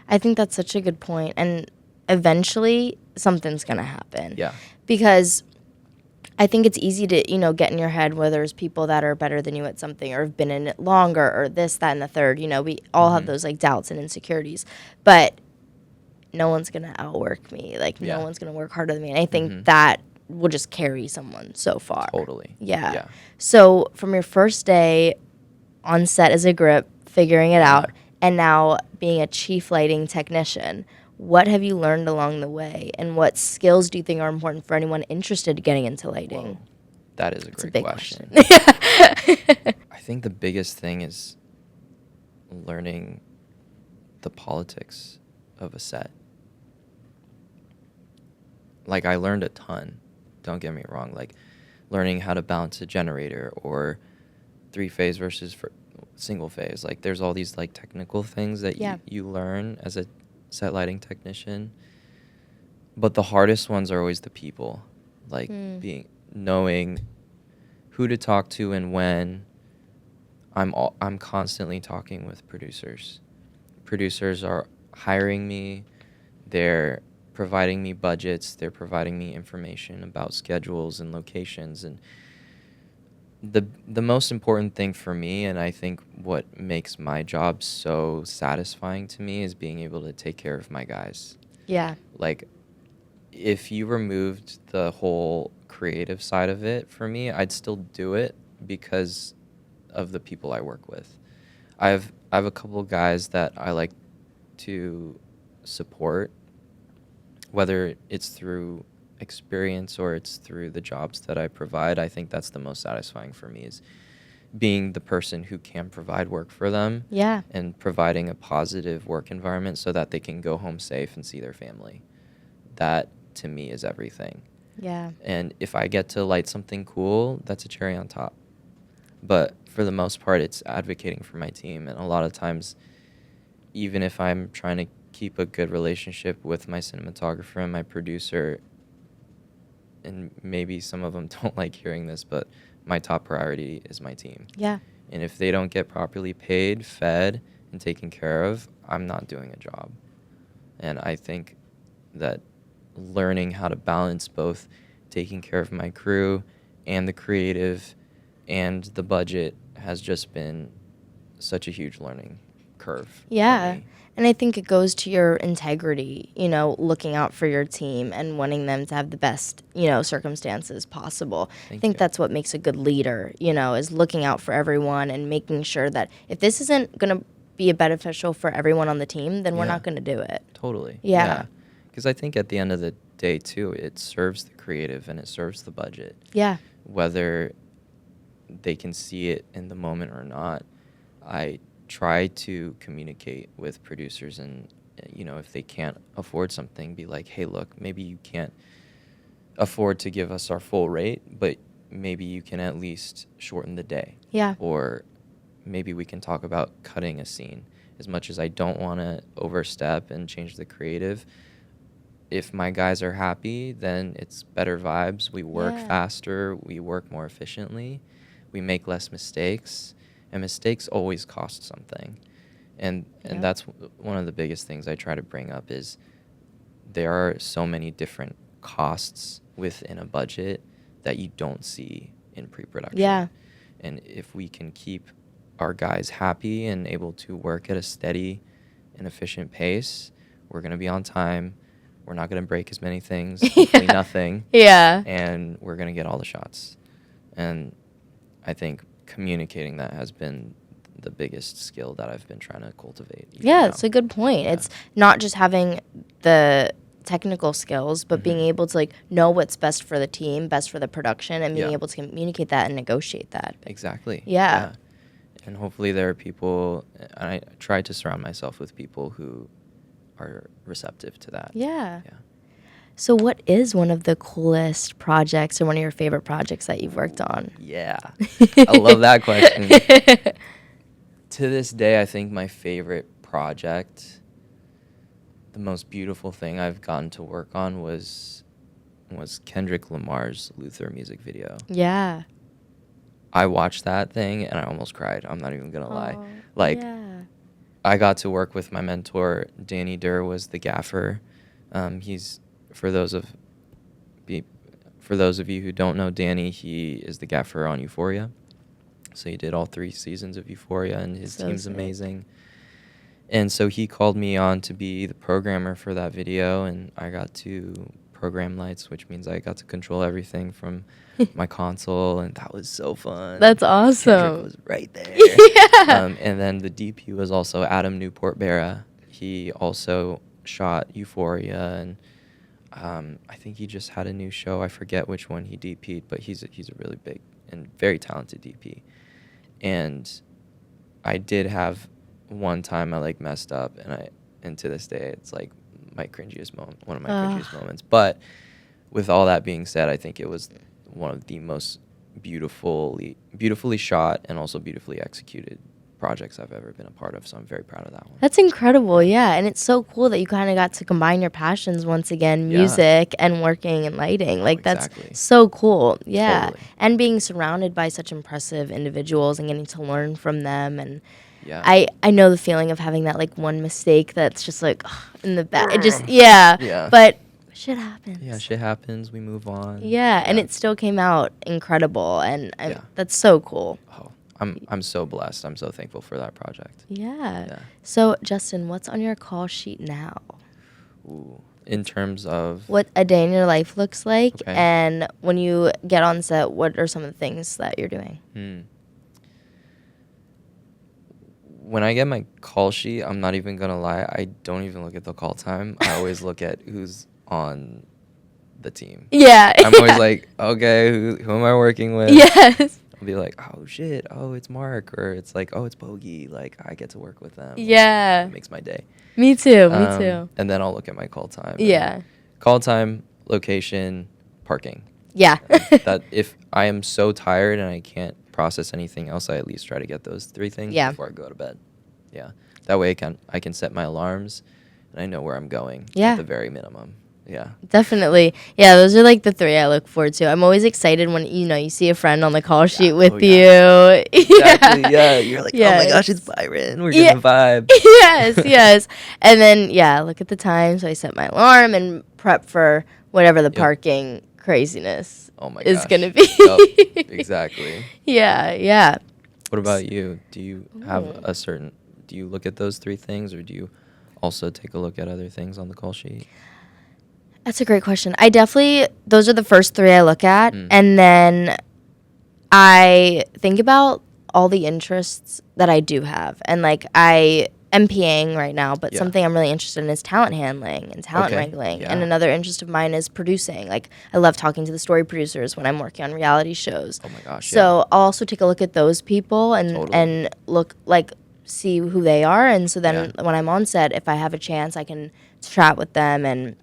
I think that's such a good point. And eventually something's going to happen. Yeah. Because I think it's easy to, get in your head where there's people that are better than you at something or have been in it longer or this, that, and the third. We all have those, like, doubts and insecurities. But no one's going to outwork me. Like, no one's going to work harder than me. And I think that will just carry someone so far. Totally. Yeah. So from your first day on set as a grip, figuring it out, and now being a chief lighting technician, what have you learned along the way, and what skills do you think are important for anyone interested in getting into lighting? Whoa. That is a great question. I think the biggest thing is learning the politics of a set. Like, I learned a ton, don't get me wrong, like learning how to balance a generator or 3-phase versus single phase. Like, there's all these, like, technical things that you learn as a set lighting technician, but the hardest ones are always the people, like knowing who to talk to and when. I'm constantly talking with producers. Producers are hiring me, they're providing me budgets, they're providing me information about schedules and locations, and the most important thing for me, and I think what makes my job so satisfying to me, is being able to take care of my guys. Yeah. Like, if you removed the whole creative side of it for me, I'd still do it because of the people I work with. I have a couple of guys that I like to support, whether it's through experience or it's through the jobs that I provide. I think that's the most satisfying for me, is being the person who can provide work for them. Yeah. And providing a positive work environment so that they can go home safe and see their family. That, to me, is everything. Yeah. And if I get to light something cool, that's a cherry on top. But for the most part, it's advocating for my team. And a lot of times, even if I'm trying to keep a good relationship with my cinematographer and my producer, and maybe some of them don't like hearing this, but my top priority is my team. Yeah. And if they don't get properly paid, fed, and taken care of, I'm not doing a job. And I think that learning how to balance both taking care of my crew and the creative and the budget has just been such a huge learning curve. Yeah. For me. And I think it goes to your integrity, looking out for your team and wanting them to have the best, circumstances possible. I think that's what makes a good leader, is looking out for everyone and making sure that if this isn't going to be beneficial for everyone on the team, then we're not going to do it. Totally. Yeah. Because I think at the end of the day, too, it serves the creative and it serves the budget. Yeah. Whether they can see it in the moment or not, I try to communicate with producers and, if they can't afford something, be like, hey, look, maybe you can't afford to give us our full rate, but maybe you can at least shorten the day. Yeah. Or maybe we can talk about cutting a scene. As much as I don't want to overstep and change the creative, if my guys are happy, then it's better vibes. We work faster. We work more efficiently. We make less mistakes. And mistakes always cost something. And that's one of the biggest things I try to bring up is there are so many different costs within a budget that you don't see in pre-production. Yeah. And if we can keep our guys happy and able to work at a steady and efficient pace, we're going to be on time. We're not going to break as many things, hopefully nothing. Yeah. And we're going to get all the shots. And I think communicating that has been the biggest skill that I've been trying to cultivate. Yeah, it's a good point. Yeah. It's not just having the technical skills, but being able to know what's best for the team, best for the production, and being able to communicate that and negotiate that. Exactly. Yeah. And hopefully there are people, and I try to surround myself with people who are receptive to that. Yeah. So what is one of the coolest projects or one of your favorite projects that you've worked on? Yeah. I love that question. To this day, I think my favorite project, the most beautiful thing I've gotten to work on was Kendrick Lamar's Luther music video. Yeah. I watched that thing and I almost cried. I'm not even going to lie. I got to work with my mentor. Danny Durr was the gaffer. He's... For those of you who don't know Danny, he is the gaffer on Euphoria. So he did all 3 seasons of Euphoria, and his team's amazing. And so he called me on to be the programmer for that video, and I got to program lights, which means I got to control everything from my console, and that was so fun. That's awesome. Kendrick was right there. Yeah. And then the DP was also Adam Newport-Berra. He also shot Euphoria, and I think he just had a new show. I forget which one he DP'd, but he's a really big and very talented DP. And I did have one time I messed up, and to this day it's one of my cringiest moments. But with all that being said, I think it was one of the most beautifully shot and also beautifully executed projects I've ever been a part of, so I'm very proud of that one. That's incredible, yeah. And it's so cool that you kind of got to combine your passions once again, music and working and lighting. That's so cool, yeah. Totally. And being surrounded by such impressive individuals and getting to learn from them. And I know the feeling of having that one mistake that's just in the back. It just, but shit happens. Yeah, shit happens. We move on. Yeah, and it still came out incredible, and that's so cool. Oh. I'm so blessed. I'm so thankful for that project. Yeah. So, Justin, what's on your call sheet now? Ooh, in terms of... What a day in your life looks like, and when you get on set, what are some of the things that you're doing? When I get my call sheet, I'm not even going to lie, I don't even look at the call time. I always look at who's on the team. Yeah. I'm always like, okay, who am I working with? Yes. I'll be like, oh shit, oh it's Mark, or it's oh it's Bogey, I get to work with them. Yeah. It makes my day. Me too. And then I'll look at my call time. Yeah. Call time, location, parking. Yeah. That if I am so tired and I can't process anything else, I at least try to get those 3 things before I go to bed. Yeah. That way I can set my alarms and I know where I'm going at the very minimum. Yeah. Definitely. Yeah, those are the 3 I look forward to. I'm always excited when, you see a friend on the call sheet with you. Exactly, yeah. You're like, oh my gosh, it's Byron. We're gonna vibe. Yes. And then, look at the time. So I set my alarm and prep for whatever the parking craziness is going to be. Exactly. Yeah. What about you? Do you have do you look at those 3 things, or do you also take a look at other things on the call sheet? That's a great question. Those are the first 3 I look at. And then I think about all the interests that I do have. And like I am PAing right now, but something I'm really interested in is talent handling and talent wrangling. And another interest of mine is producing. Like I love talking to the story producers when I'm working on reality shows. Oh my gosh. So I'll also take a look at those people and look like see who they are. And so then when I'm on set, if I have a chance, I can chat with them and,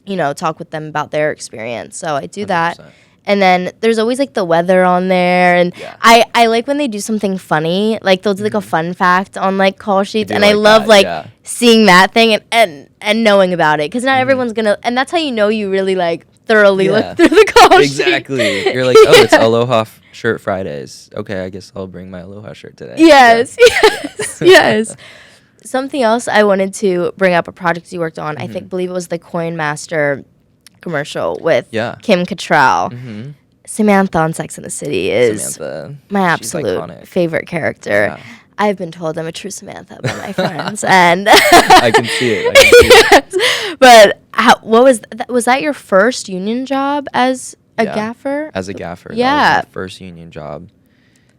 you know, talk with them about their experience. So I do 100%. That. And then there's always like the weather on there, and I like when they do something funny, like they'll do like a fun fact on like call sheets, and I love seeing that thing and knowing about it, because not everyone's gonna, and that's how you know you really like thoroughly look through the call sheet. Exactly. You're like, oh, it's Aloha Shirt Fridays. Okay, I guess I'll bring my Aloha shirt today. Yes. Yes. Something else I wanted to bring up, a project you worked on, I believe it was the Coin Master commercial with Kim Cattrall. Samantha on Sex and the City is my absolute favorite character. I've been told I'm a true Samantha by my friends, and I can see it. But was that your first union job as a gaffer? As a gaffer, yeah, that was my first union job,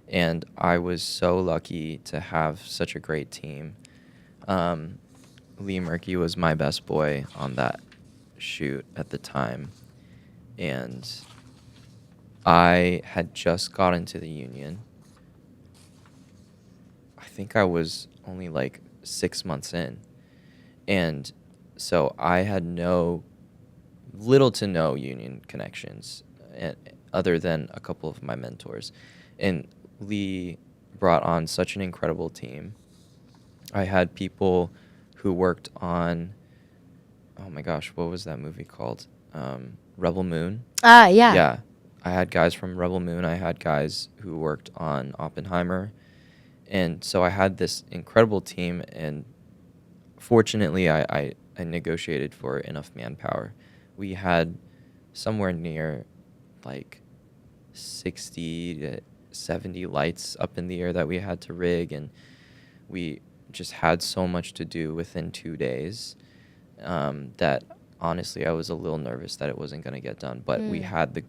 and I was so lucky to have such a great team. Lee Murky was my best boy on that shoot at the time, and I had just got into the union. I think I was only like 6 months in, and so I had little to no union connections, other than a couple of my mentors, and Lee brought on such an incredible team. I had people who worked on, oh my gosh, what was that movie called? Rebel Moon. Yeah. Yeah. I had guys from Rebel Moon. I had guys who worked on Oppenheimer. And so I had this incredible team, and fortunately I negotiated for enough manpower. We had somewhere near like 60 to 70 lights up in the air that we had to rig, and we just had so much to do within 2 days that honestly I was a little nervous that it wasn't going to get done. But we had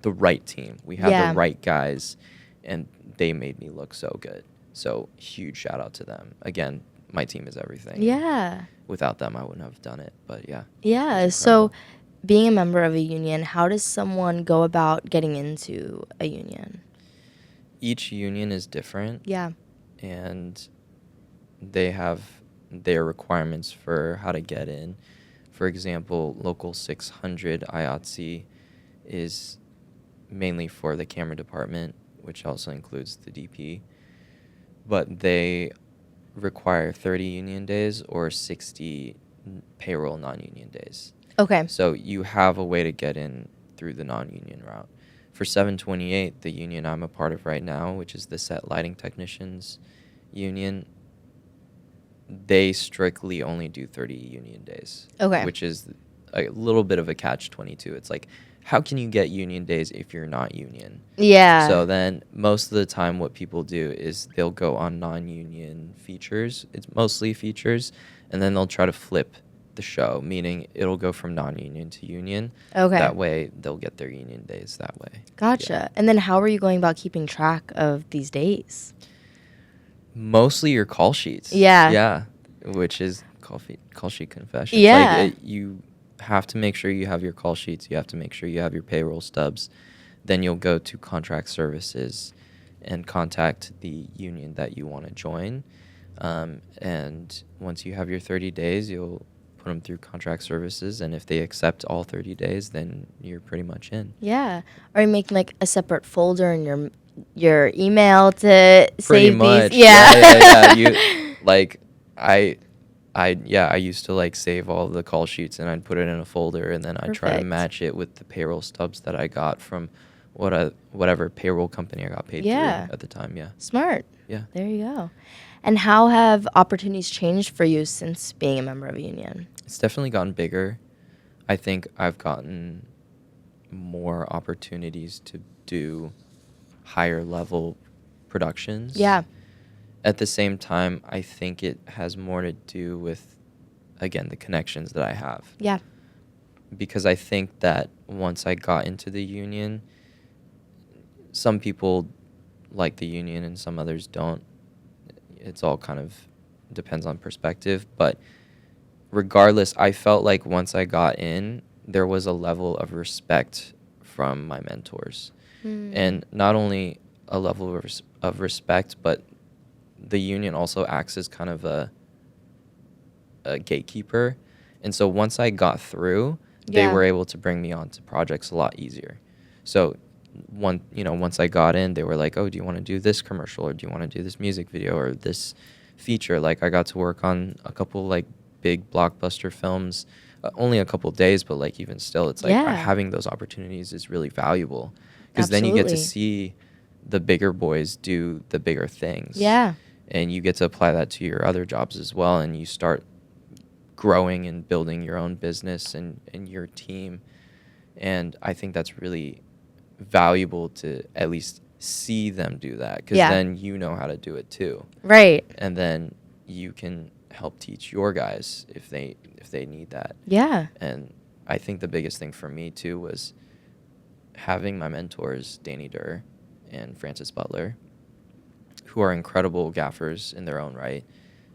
the right team. We had the right guys, and they made me look so good. So huge shout out to them. Again, my team is everything. Yeah. Without them, I wouldn't have done it. But yeah. Yeah. So being a member of a union, how does someone go about getting into a union? Each union is different. Yeah. And they have their requirements for how to get in. For example, Local 600 IATSE is mainly for the camera department, which also includes the DP. But they require 30 union days or 60 payroll non-union days. Okay. So you have a way to get in through the non-union route. For 728, the union I'm a part of right now, which is the Set Lighting Technicians Union, they strictly only do 30 union days. Okay. Which is a little bit of a catch-22. It's like, how can you get union days if you're not union? Yeah. So then most of the time what people do is they'll go on non-union features. It's mostly features. And then they'll try to flip the show, meaning it'll go from non-union to union. Okay. That way they'll get their union days that way. Gotcha. Yeah. And then how are you going about keeping track of these days? Mostly your call sheets. Yeah. Yeah. Which is call sheet confessions. Yeah. Like you have to make sure you have your call sheets. You have to make sure you have your payroll stubs. Then you'll go to contract services and contact the union that you want to join. And once you have your 30 days, you'll put them through contract services. And if they accept all 30 days, then you're pretty much in. Yeah. Are you making like a separate folder in your email to save much. These? Yeah. You like I used to like save all the call sheets, and I'd put it in a folder, and then I'd try to match it with the payroll stubs that I got from whatever payroll company I got paid through at the time. Yeah. Smart. Yeah. There you go. And how have opportunities changed for you since being a member of a union? It's definitely gotten bigger. I think I've gotten more opportunities to do higher level productions. Yeah. at the same time, I think it has more to do with, again, the connections that I have. Yeah. Because I think that once I got into the union, some people like the union and some others don't. It's all kind of depends on perspective. But regardless, I felt like once I got in, there was a level of respect from my mentors. And not only a level of respect, but the union also acts as kind of a gatekeeper. And so once I got through, they were able to bring me onto projects a lot easier. So once I got in, they were like, oh, do you want to do this commercial, or do you want to do this music video or this feature? Like, I got to work on a couple like big blockbuster films, only a couple days, but like even still, it's like having those opportunities is really valuable, because then you get to see the bigger boys do the bigger things. Yeah. And you get to apply that to your other jobs as well, and you start growing and building your own business and your team. And I think that's really valuable to at least see them do that, because then you know how to do it too. Right. And then you can help teach your guys if they need that. Yeah. And I think the biggest thing for me too was having my mentors, Danny Durr and Francis Butler, who are incredible gaffers in their own right,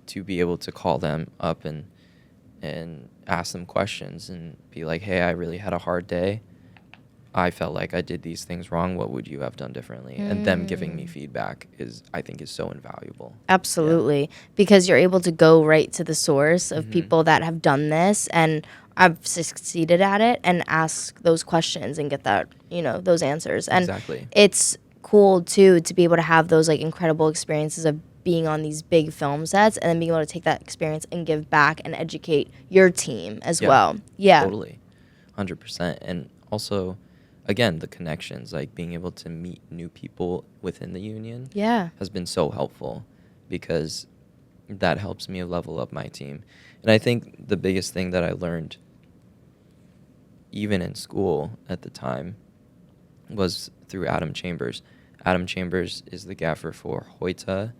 to be able to call them up and ask them questions and be like, hey, I really had a hard day. I felt like I did these things wrong. What would you have done differently? And them giving me feedback I think is so invaluable. Absolutely. Yeah. Because you're able to go right to the source of people that have done this and I've succeeded at it, and ask those questions and get that, those answers. And exactly. It's cool too to be able to have those like incredible experiences of being on these big film sets, and then being able to take that experience and give back and educate your team as well. Yeah. Totally. 100%. And also, again, the connections, like being able to meet new people within the union has been so helpful, because that helps me level up my team. And I think the biggest thing that I learned, even in school at the time, was through Adam Chambers. Adam Chambers is the gaffer for Hoyta.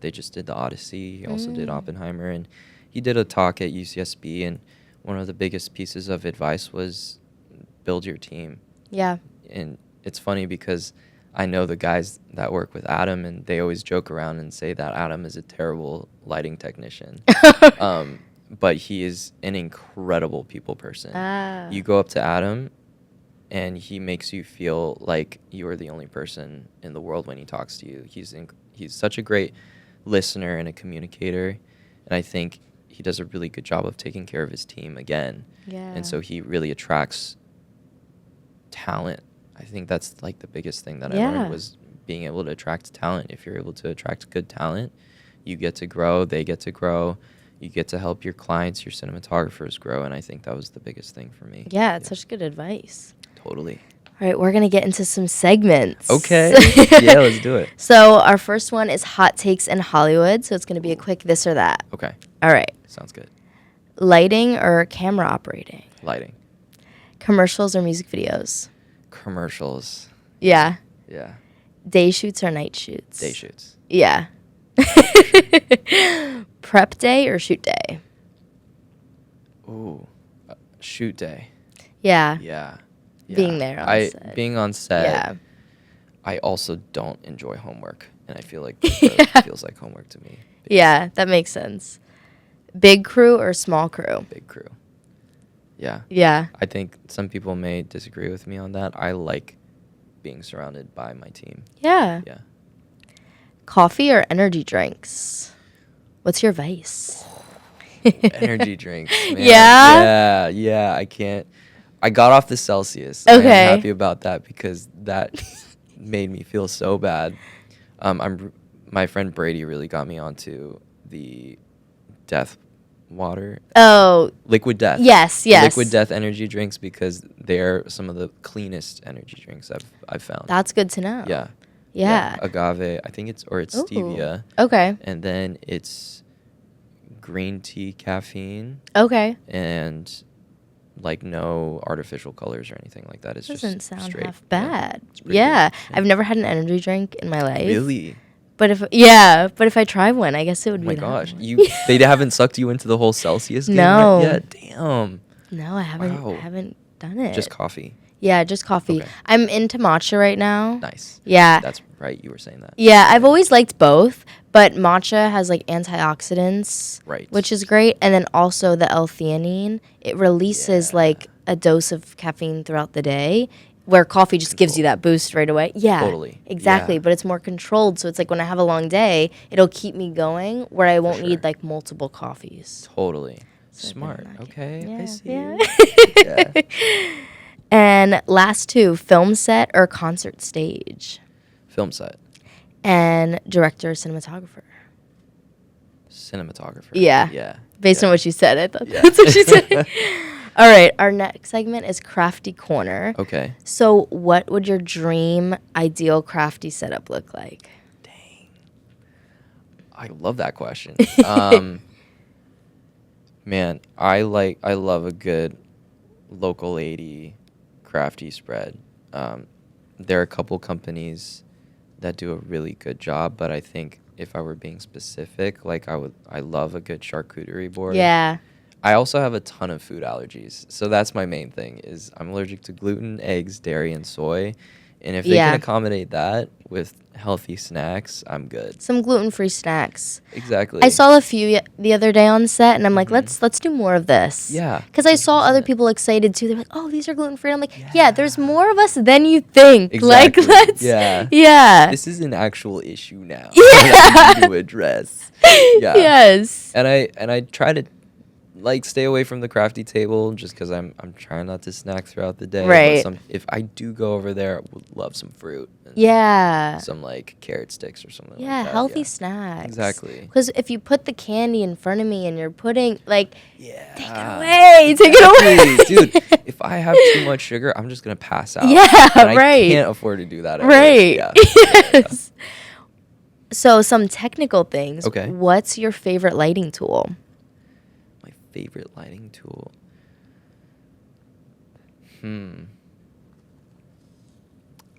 They just did the Odyssey. He also did Oppenheimer. And he did a talk at UCSB, and one of the biggest pieces of advice was build your team. Yeah. And it's funny because I know the guys that work with Adam, and they always joke around and say that Adam is a terrible lighting technician. But he is an incredible people person. You go up to Adam, and he makes you feel like you are the only person in the world when he talks to you. He's such a great listener and a communicator, and I think he does a really good job of taking care of his team again. Yeah. And so he really attracts talent. I think that's like the biggest thing that I learned, was being able to attract talent. If you're able to attract good talent, you get to grow, they get to grow, you get to help your clients, your cinematographers grow, and I think that was the biggest thing for me. Yeah, it's such good advice. Totally. All right, we're going to get into some segments. Okay. Yeah, let's do it. So our first one is Hot Takes in Hollywood, so it's going to be a quick this or that. Okay. All right. Sounds good. Lighting or camera operating? Lighting. Commercials or music videos? Commercials. Yeah. Yeah. Day shoots or night shoots? Day shoots. Yeah. Prep day or shoot day? Ooh, shoot day. Yeah. Yeah. Being there on set. Being on set. Yeah. I also don't enjoy homework, and I feel like it feels like homework to me. Yeah, that makes sense. Big crew or small crew? Big crew. Yeah. Yeah. I think some people may disagree with me on that. I like being surrounded by my team. Yeah. Yeah. Coffee or energy drinks? What's your vice? Energy drinks, man. Yeah? Yeah. I can't. I got off the Celsius. Okay. I'm happy about that, because that made me feel so bad. My friend Brady really got me onto the Death water. Oh. Liquid Death. Yes. Liquid Death energy drinks, because they're some of the cleanest energy drinks I've found. That's good to know. Yeah. Agave, I think it's stevia. Okay. And then it's green tea caffeine. Okay. And like no artificial colors or anything like that. It doesn't sound straight. Half bad. Yeah. I've never had an energy drink in my life. Really? But if I try one, I guess it would Oh be my that gosh, one. they haven't sucked you into the whole Celsius game No. yet? Damn. No, I haven't done it. Just coffee. Yeah, just coffee. Okay. I'm into matcha right now. Nice. Yeah. That's right. You were saying that. Yeah, I've always liked both, but matcha has like antioxidants, Right. which is great, and then also the L-theanine. It releases like a dose of caffeine throughout the day, where coffee just gives you that boost right away. Yeah, Totally. exactly. Yeah. But it's more controlled, so it's like when I have a long day, it'll keep me going, where I won't need like multiple coffees. Totally. So Smart. Okay. Yeah, I see. yeah. Yeah. And last two, film set or concert stage, Film set. and director or cinematographer. Cinematographer. Yeah. Yeah. Based on Yeah. what you said, I thought Yeah. that's what you said. All right, our next segment is Crafty Corner. Okay. So, what would your dream ideal crafty setup look like? Dang. I love that question. Man, I love a good local lady crafty spread. There are a couple companies that do a really good job, but I think if I were being specific, like I love a good charcuterie board. Yeah. I also have a ton of food allergies, so that's my main thing. Is I'm allergic to gluten, eggs, dairy, and soy, and if they can accommodate that with healthy snacks, I'm good. Some gluten-free snacks. Exactly. I saw a few the other day on set, and I'm like, let's do more of this. Yeah. Because I saw other people excited too. They're like, oh, these are gluten-free. I'm like, yeah, there's more of us than you think. Exactly. Like, let's. Yeah. Yeah. This is an actual issue now. Yeah. That we need to address. Yeah. Yes. And I try to like stay away from the crafty table just because I'm trying not to snack throughout the day. Right. But if I do go over there, I would love some fruit. And Yeah. some like carrot sticks or something. Yeah, like that. healthy Yeah. snacks. Exactly. Because if you put the candy in front of me and you're putting, like, Yeah. take it away. Take it away. Dude, if I have too much sugar, I'm just going to pass out. Yeah, and right. I can't afford to do that. Right. Yeah. Yes. So, some technical things. Okay. What's your favorite lighting tool? My favorite lighting tool.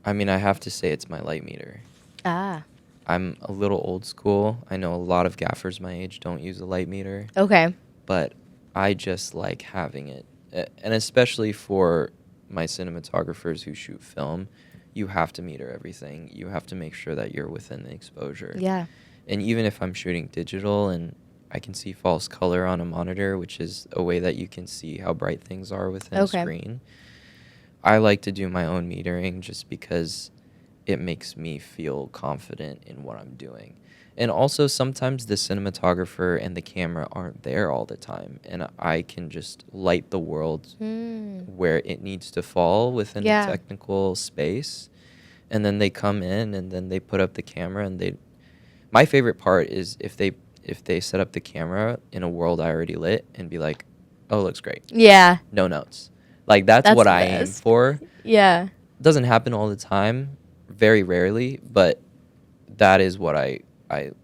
I mean, I have to say it's my light meter. Ah. I'm a little old school. I know a lot of gaffers my age don't use a light meter, Okay. but I just like having it. And especially for my cinematographers who shoot film, you have to meter everything. You have to make sure that you're within the exposure. Yeah. And even if I'm shooting digital and I can see false color on a monitor, which is a way that you can see how bright things are within a screen, I like to do my own metering just because it makes me feel confident in what I'm doing. And also sometimes the cinematographer and the camera aren't there all the time, and I can just light the world where it needs to fall within a technical space. And then they come in and then they put up the camera and my favorite part is if they set up the camera in a world I already lit and be like, oh, looks great. Yeah. No notes. Like that's what I aim for. Yeah. Doesn't happen all the time, very rarely, but that is what I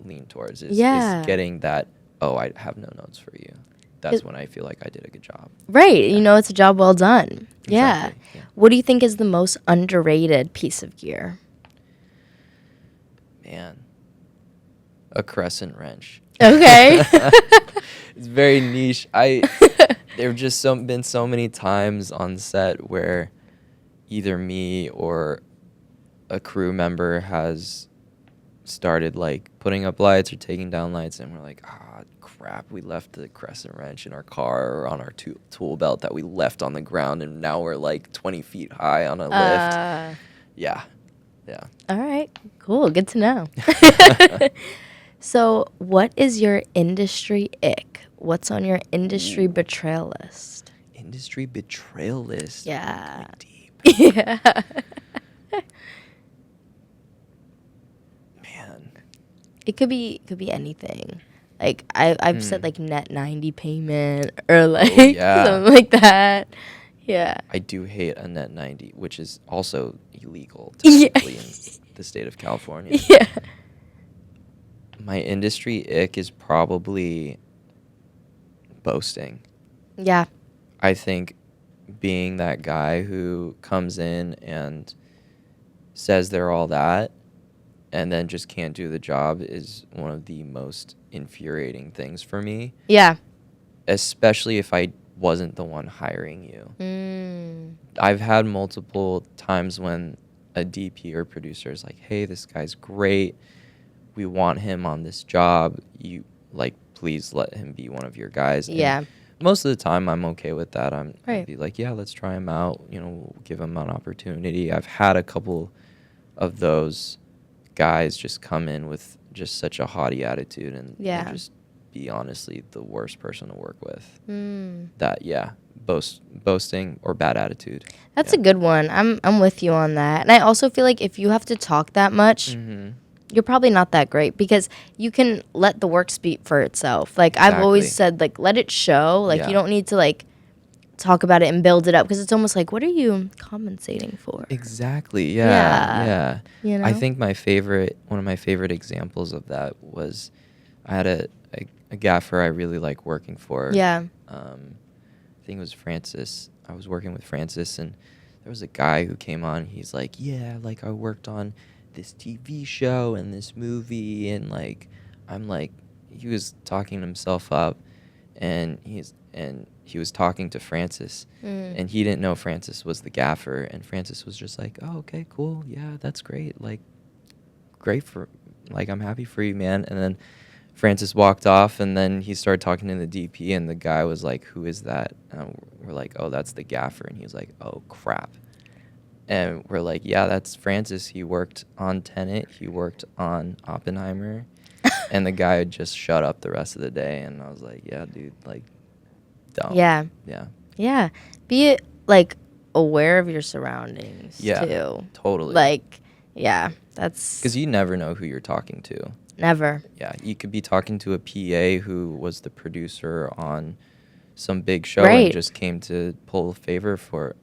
lean towards is getting that, oh, I have no notes for you. That's when I feel like I did a good job. Right. Yeah. You know, it's a job well done. Yeah. Exactly. Yeah. What do you think is the most underrated piece of gear? Man, a crescent wrench. Okay. It's very niche. There have just been so many times on set where either me or a crew member has started like putting up lights or taking down lights, and we're like, crap, we left the crescent wrench in our car or on our tool belt that we left on the ground, and now we're like 20 feet high on a lift. Yeah. All right. Cool. Good to know. So, what is your industry ick? What's on your industry betrayal list? Industry betrayal list. Yeah. Deep. Yeah. Man. It could be anything. Like I've said like net 90 payment or like something like that. Yeah. I do hate a net 90, which is also illegal technically in the state of California. Yeah. My industry ick is probably boasting. Yeah. I think being that guy who comes in and says they're all that and then just can't do the job is one of the most infuriating things for me. Yeah. Especially if I wasn't the one hiring you. I've had multiple times when a DP or producer is like, hey, this guy's great. We want him on this job. You, like, please let him be one of your guys. Yeah. And most of the time, I'm okay with that. I'd Right. be like, yeah, let's try him out. You know, we'll give him an opportunity. I've had a couple of those guys just come in with just such a haughty attitude and just be honestly the worst person to work with. That, boasting or bad attitude. That's a good one. I'm with you on that. And I also feel like if you have to talk that much, you're probably not that great, because you can let the work speak for itself. Like, I've always said, like, let it show. Like, you don't need to, like, talk about it and build it up, because it's almost like, what are you compensating for? Exactly. Yeah. You know? I think one of my favorite examples of that was I had a gaffer I really like working for. Yeah. I think it was Francis. I was working with Francis, and there was a guy who came on. He's like, yeah, like, I worked on this TV show and this movie, and like, I'm like, he was talking himself up, and he was talking to Francis, and he didn't know Francis was the gaffer, and Francis was just like, oh, okay, cool, yeah, that's great, like, I'm happy for you, man. And then Francis walked off, and then he started talking to the DP, and the guy was like, who is that? And we're like, oh, that's the gaffer. And he was like, oh, crap. And we're like, yeah, that's Francis. He worked on Tenet. He worked on Oppenheimer. And the guy had just shut up the rest of the day. And I was like, yeah, dude, like, don't. Yeah. Be, like, aware of your surroundings, too. Totally. Like, yeah, that's... Because you never know who you're talking to. Never. Yeah, you could be talking to a PA who was the producer on some big show and just came to pull a favor for,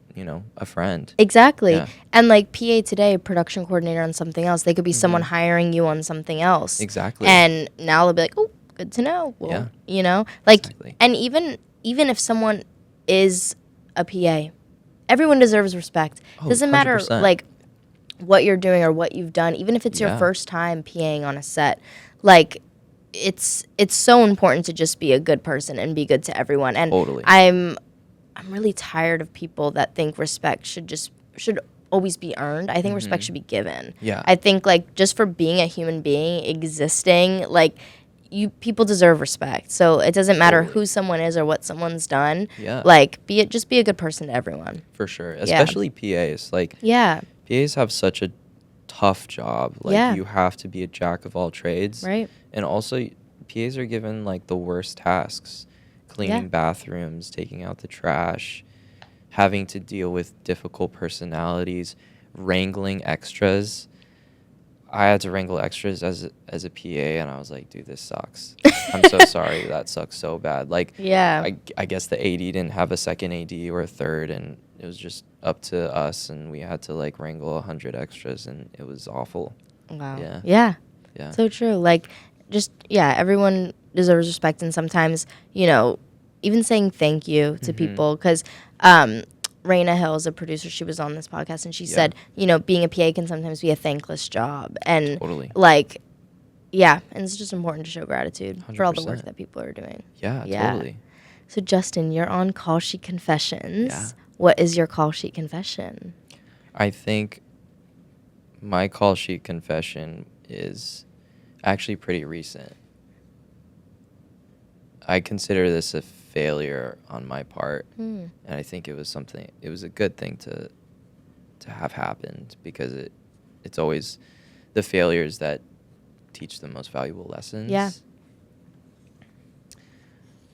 a friend. Exactly. Yeah. And like PA today, production coordinator on something else. They could be someone hiring you on something else. Exactly. And now they'll be like, oh, good to know. Well, Exactly. And even if someone is a PA, everyone deserves respect. Doesn't 100%. matter like what you're doing or what you've done, even if it's your first time PAing on a set. Like, it's so important to just be a good person and be good to everyone. And totally. I'm really tired of people that think respect should always be earned. I think respect should be given. Yeah. I think, like, just for being a human being existing, like, people deserve respect. So it doesn't matter who someone is or what someone's done. Yeah. Like, just be a good person to everyone. For sure. Especially PAs. Like, PAs have such a tough job. Like, you have to be a jack of all trades. Right. And also, PAs are given, like, the worst tasks. Cleaning bathrooms, taking out the trash, having to deal with difficult personalities, wrangling extras. I had to wrangle extras as a PA, and I was like, dude, this sucks. I'm so sorry. That sucks so bad. Like, I guess the AD didn't have a second AD or a third, and it was just up to us, and we had to, like, wrangle 100 extras, and it was awful. Wow. Yeah. So true. Like, everyone deserves respect, and sometimes, even saying thank you to people, because Raina Hill is a producer. She was on this podcast, and she said, being a PA can sometimes be a thankless job. And, and it's just important to show gratitude 100%. For all the work that people are doing. Yeah, totally. So, Justin, you're on Call Sheet Confessions. Yeah. What is your Call Sheet confession? I think my Call Sheet confession is actually pretty recent. I consider this a failure on my part, and I think it was a good thing to have happened, because it's always the failures that teach the most valuable lessons. Yeah.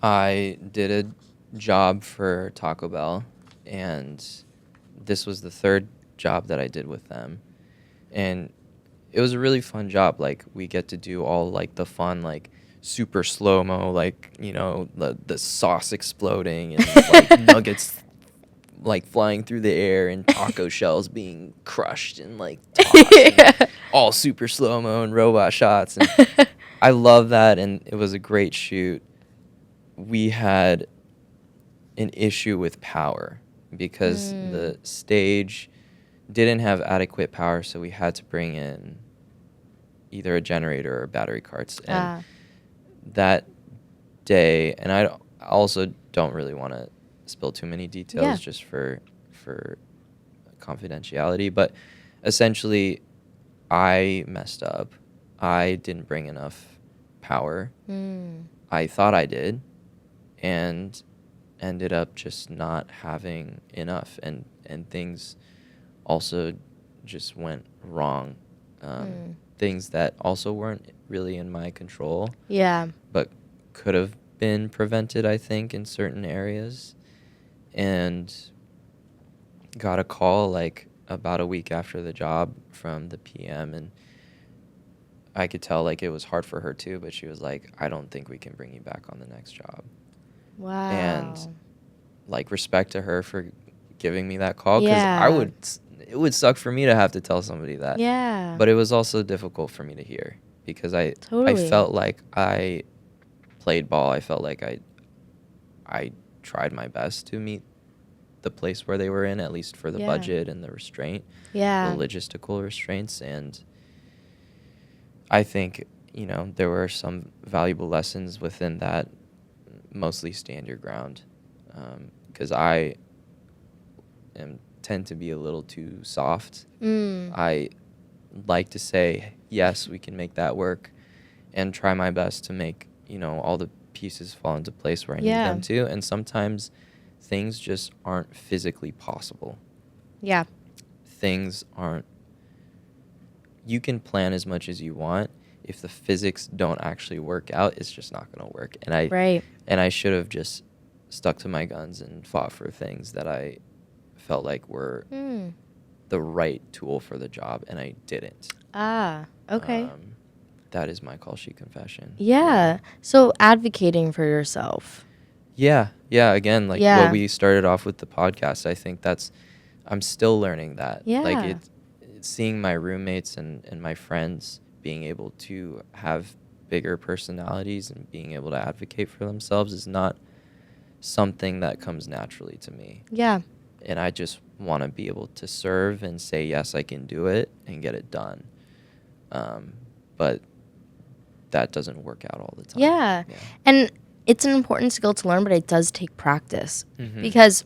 I did a job for Taco Bell, and this was the third job that I did with them, and it was a really fun job. Like, we get to do all, like, the fun, like, super slow-mo, like, the sauce exploding and, like, nuggets, like, flying through the air and taco shells being crushed and, like, tossed, and all super slow-mo and robot shots. And I love that, and it was a great shoot. We had an issue with power because the stage didn't have adequate power, so we had to bring in either a generator or battery carts. And that day, and I also don't really want to spill too many details just for confidentiality, but essentially I messed up. I didn't bring enough power. I thought I did, and ended up just not having enough, and things also just went wrong. Things that also weren't really in my control. Yeah. But could have been prevented, I think, in certain areas. And got a call like about a week after the job from the PM, and I could tell like it was hard for her too, but she was like, I don't think we can bring you back on the next job. Wow. And like respect to her for giving me that call, because it would suck for me to have to tell somebody that. Yeah. But it was also difficult for me to hear, because I felt like I played ball. I felt like I tried my best to meet the place where they were in, at least for the budget and the restraint, the logistical restraints. And I think, there were some valuable lessons within that. Mostly stand your ground, because I tend to be a little too soft. I like to say, yes, we can make that work, and try my best to make, all the pieces fall into place where I need them to. And sometimes things just aren't physically possible. Yeah. Things aren't. You can plan as much as you want. If the physics don't actually work out, it's just not going to work. And I should have just stuck to my guns and fought for things that I felt like were the right tool for the job, and I didn't. Okay. That is my call sheet confession. Yeah. So advocating for yourself. Yeah. Again, like what we started off with the podcast, I think I'm still learning that. Yeah. Like seeing my roommates and my friends being able to have bigger personalities and being able to advocate for themselves is not something that comes naturally to me. Yeah. And I just want to be able to serve and say, yes, I can do it and get it done. But that doesn't work out all the time. Yeah. And it's an important skill to learn, but it does take practice. Because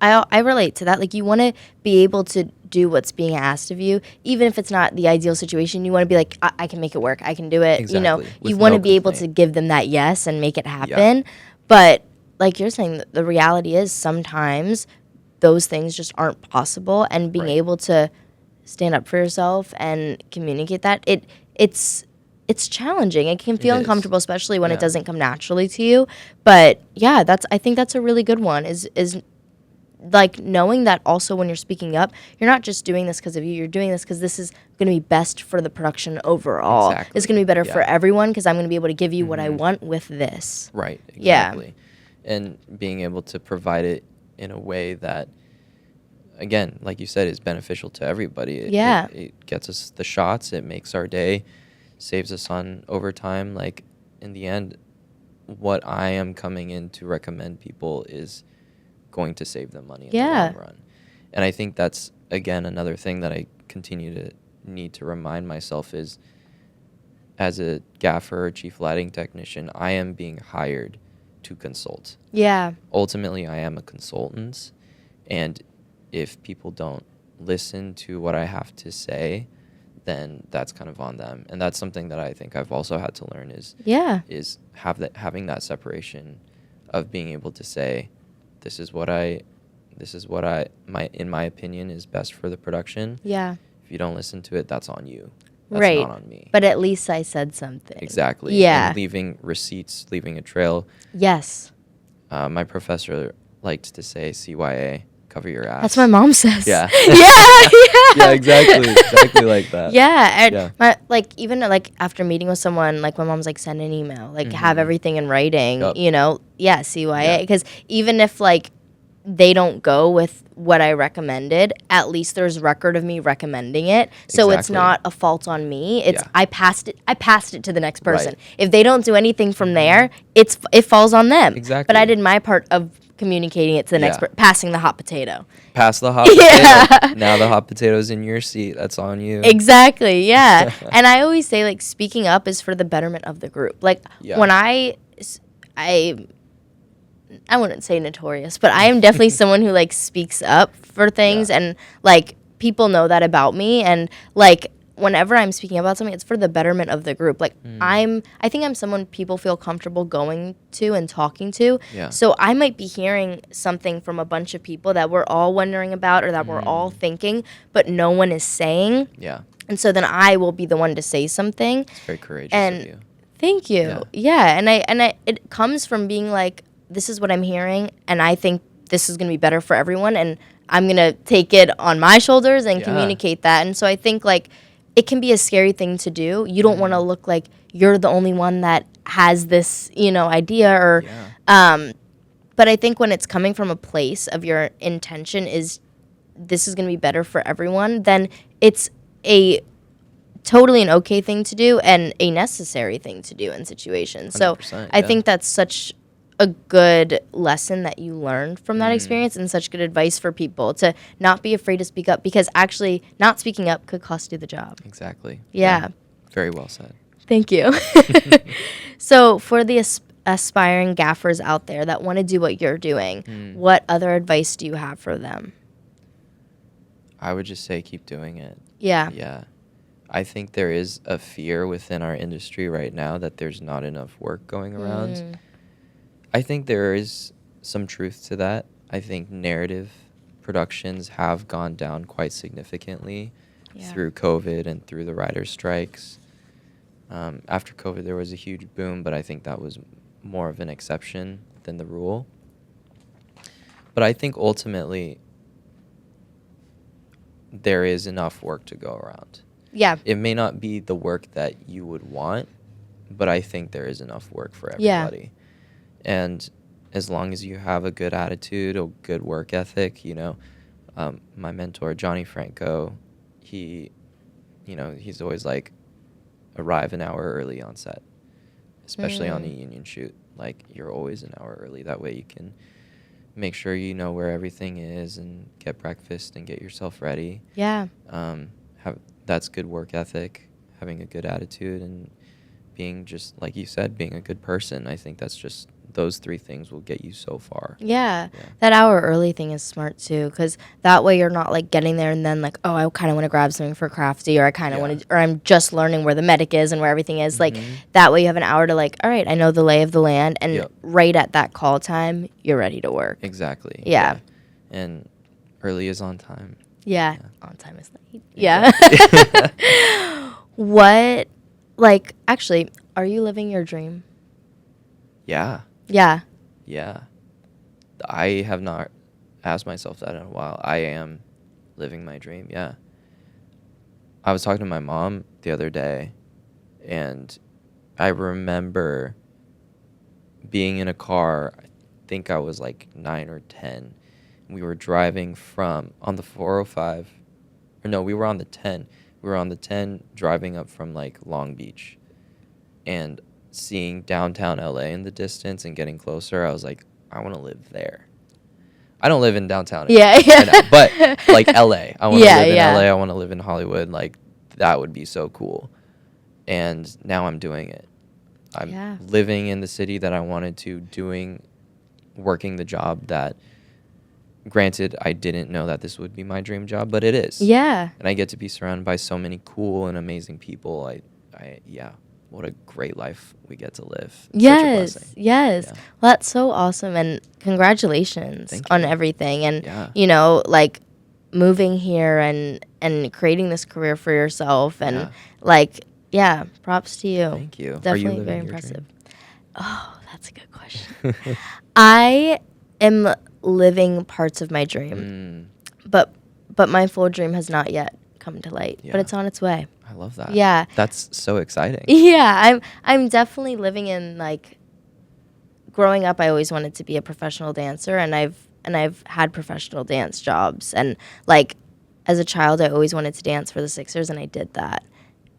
I relate to that. Like, you want to be able to do what's being asked of you, even if it's not the ideal situation. You want to be like, I can make it work. I can do it. Exactly. You want to be able to give them that yes and make it happen. But like you're saying, the reality is sometimes those things just aren't possible. And being able to stand up for yourself and communicate that, it's challenging. It can feel uncomfortable, especially when it doesn't come naturally to you. But yeah, I think that's a really good one. Is like knowing that also when you're speaking up, you're not just doing this because of you. You're doing this because this is going to be best for the production overall. Exactly. It's going to be better for everyone because I'm going to be able to give you what I want with this. Right. Exactly. Yeah. And being able to provide it in a way that, again, like you said, is beneficial to everybody. It gets us the shots. It makes our day, saves us on overtime. Like, in the end, what I am coming in to recommend people is going to save them money in the long run. And I think that's, again, another thing that I continue to need to remind myself is, as a gaffer or chief lighting technician, I am being hired to consult. Yeah. Ultimately, I am a consultant, and if people don't listen to what I have to say, then that's kind of on them. And that's something that I think I've also had to learn is having that separation of being able to say, this is what in my opinion is best for the production. Yeah. If you don't listen to it, that's on you. That's not on me. But at least I said something. Exactly. Yeah. And leaving receipts, leaving a trail. Yes. My professor liked to say CYA, cover your ass. That's what my mom says. Yeah. Yeah, exactly like that. Yeah, and even after meeting with someone, like my mom's like, send an email, like have everything in writing, CYA, because even if they don't go with what I recommended, at least there's record of me recommending it. So it's not a fault on me. It's I passed it to the next person. Right. If they don't do anything from there, it falls on them. Exactly. But I did my part of communicating it to the next person, passing the hot potato. Pass the hot potato. Now the hot potato's in your seat. That's on you. Exactly, yeah. And I always say, like, speaking up is for the betterment of the group. Like, when I wouldn't say notorious, but I am definitely someone who, like, speaks up for things, and, like, people know that about me, and, like, whenever I'm speaking about something, it's for the betterment of the group. Like, I think I'm someone people feel comfortable going to and talking to. Yeah. So I might be hearing something from a bunch of people that we're all wondering about or that we're all thinking, but no one is saying. Yeah. And so then I will be the one to say something. It's very courageous of you. Thank you. Yeah. And it comes from being like, this is what I'm hearing, and I think this is going to be better for everyone, and I'm going to take it on my shoulders and communicate that. And so I think, like, it can be a scary thing to do. You don't want to look like you're the only one that has this, idea or but I think when it's coming from a place of your intention is this is going to be better for everyone, then it's a totally an okay thing to do and a necessary thing to do in situations. So I think that's such a good lesson that you learned from that experience, and such good advice for people to not be afraid to speak up, because actually not speaking up could cost you the job. Exactly. Yeah. Very well said. Thank you. So for the aspiring gaffers out there that want to do what you're doing, what other advice do you have for them? I would just say keep doing it. Yeah. Yeah. I think there is a fear within our industry right now that there's not enough work going around. I think there is some truth to that. I think narrative productions have gone down quite significantly through COVID and through the writers' strikes. After COVID, there was a huge boom, but I think that was more of an exception than the rule. But I think ultimately there is enough work to go around. Yeah. It may not be the work that you would want, but I think there is enough work for everybody. Yeah. And as long as you have a good attitude, a good work ethic, my mentor, Johnny Franco, he's always like, arrive an hour early on set, especially on a union shoot. Like, you're always an hour early. That way you can make sure you know where everything is and get breakfast and get yourself ready. Yeah. That's good work ethic, having a good attitude, and being just, like you said, being a good person. I think that's just, those three things will get you so far. Yeah. That hour early thing is smart too, because that way you're not like getting there and then like, oh, I kind of want to grab something for Crafty, or I kind of want to, or I'm just learning where the medic is and where everything is. Like, that way you have an hour to like, all right, I know the lay of the land, and right at that call time, you're ready to work. Exactly. Yeah. And early is on time. Yeah. On time is late. Yeah. What, like, actually, are you living your dream? Yeah. Yeah. Yeah. I have not asked myself that in a while. I am living my dream, yeah. I was talking to my mom the other day, and I remember being in a car. I think I was like 9 or 10. We were driving on the 405. Or no, we were on the 10. We were on the 10 driving up from like Long Beach. And seeing downtown LA in the distance and getting closer, I was like, I want to live there. I don't live in downtown right now, but like LA. I want to live in LA. I want to live in Hollywood. Like, that would be so cool. And now I'm doing it. I'm living in the city that I wanted to, working the job that, granted, I didn't know that this would be my dream job, but it is. Yeah. And I get to be surrounded by so many cool and amazing people. What a great life we get to live. Yes, such a blessing. Yes. Yeah. Well, that's so awesome, and congratulations on everything. And, like, moving here and creating this career for yourself, and, props to you. Thank you. Definitely very impressive. Oh, that's a good question. I am living parts of my dream, but my full dream has not yet come to light, but it's on its way. I love that. Yeah. That's so exciting. Yeah, I'm definitely living in, like, growing up I always wanted to be a professional dancer, and and I've had professional dance jobs. And, like, as a child, I always wanted to dance for the Sixers, and I did that.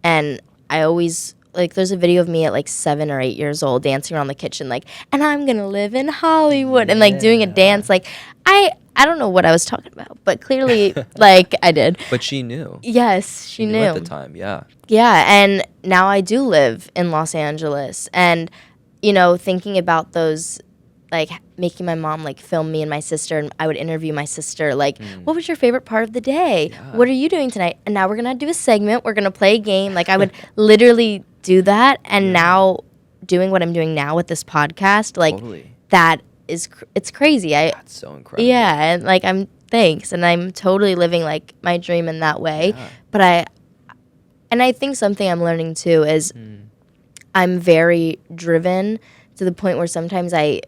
And I always, like, there's a video of me at, like, 7 or 8 years old dancing around the kitchen, like, and I'm going to live in Hollywood, and, like, doing a dance. Like, I don't know what I was talking about, but clearly, like, I did. But she knew. Yes, she knew. At the time, yeah. Yeah, and now I do live in Los Angeles. And, you know, thinking about those, like, making my mom, like, film me and my sister, and I would interview my sister, like, what was your favorite part of the day? Yeah. What are you doing tonight? And now we're going to do a segment. We're going to play a game. Like, I would literally do that. And now doing what I'm doing now with this podcast, like, that is, it's crazy. That's so incredible. Yeah, and, like, thanks. And I'm totally living, like, my dream in that way. Yeah. But I think something I'm learning, too, is I'm very driven to the point where sometimes I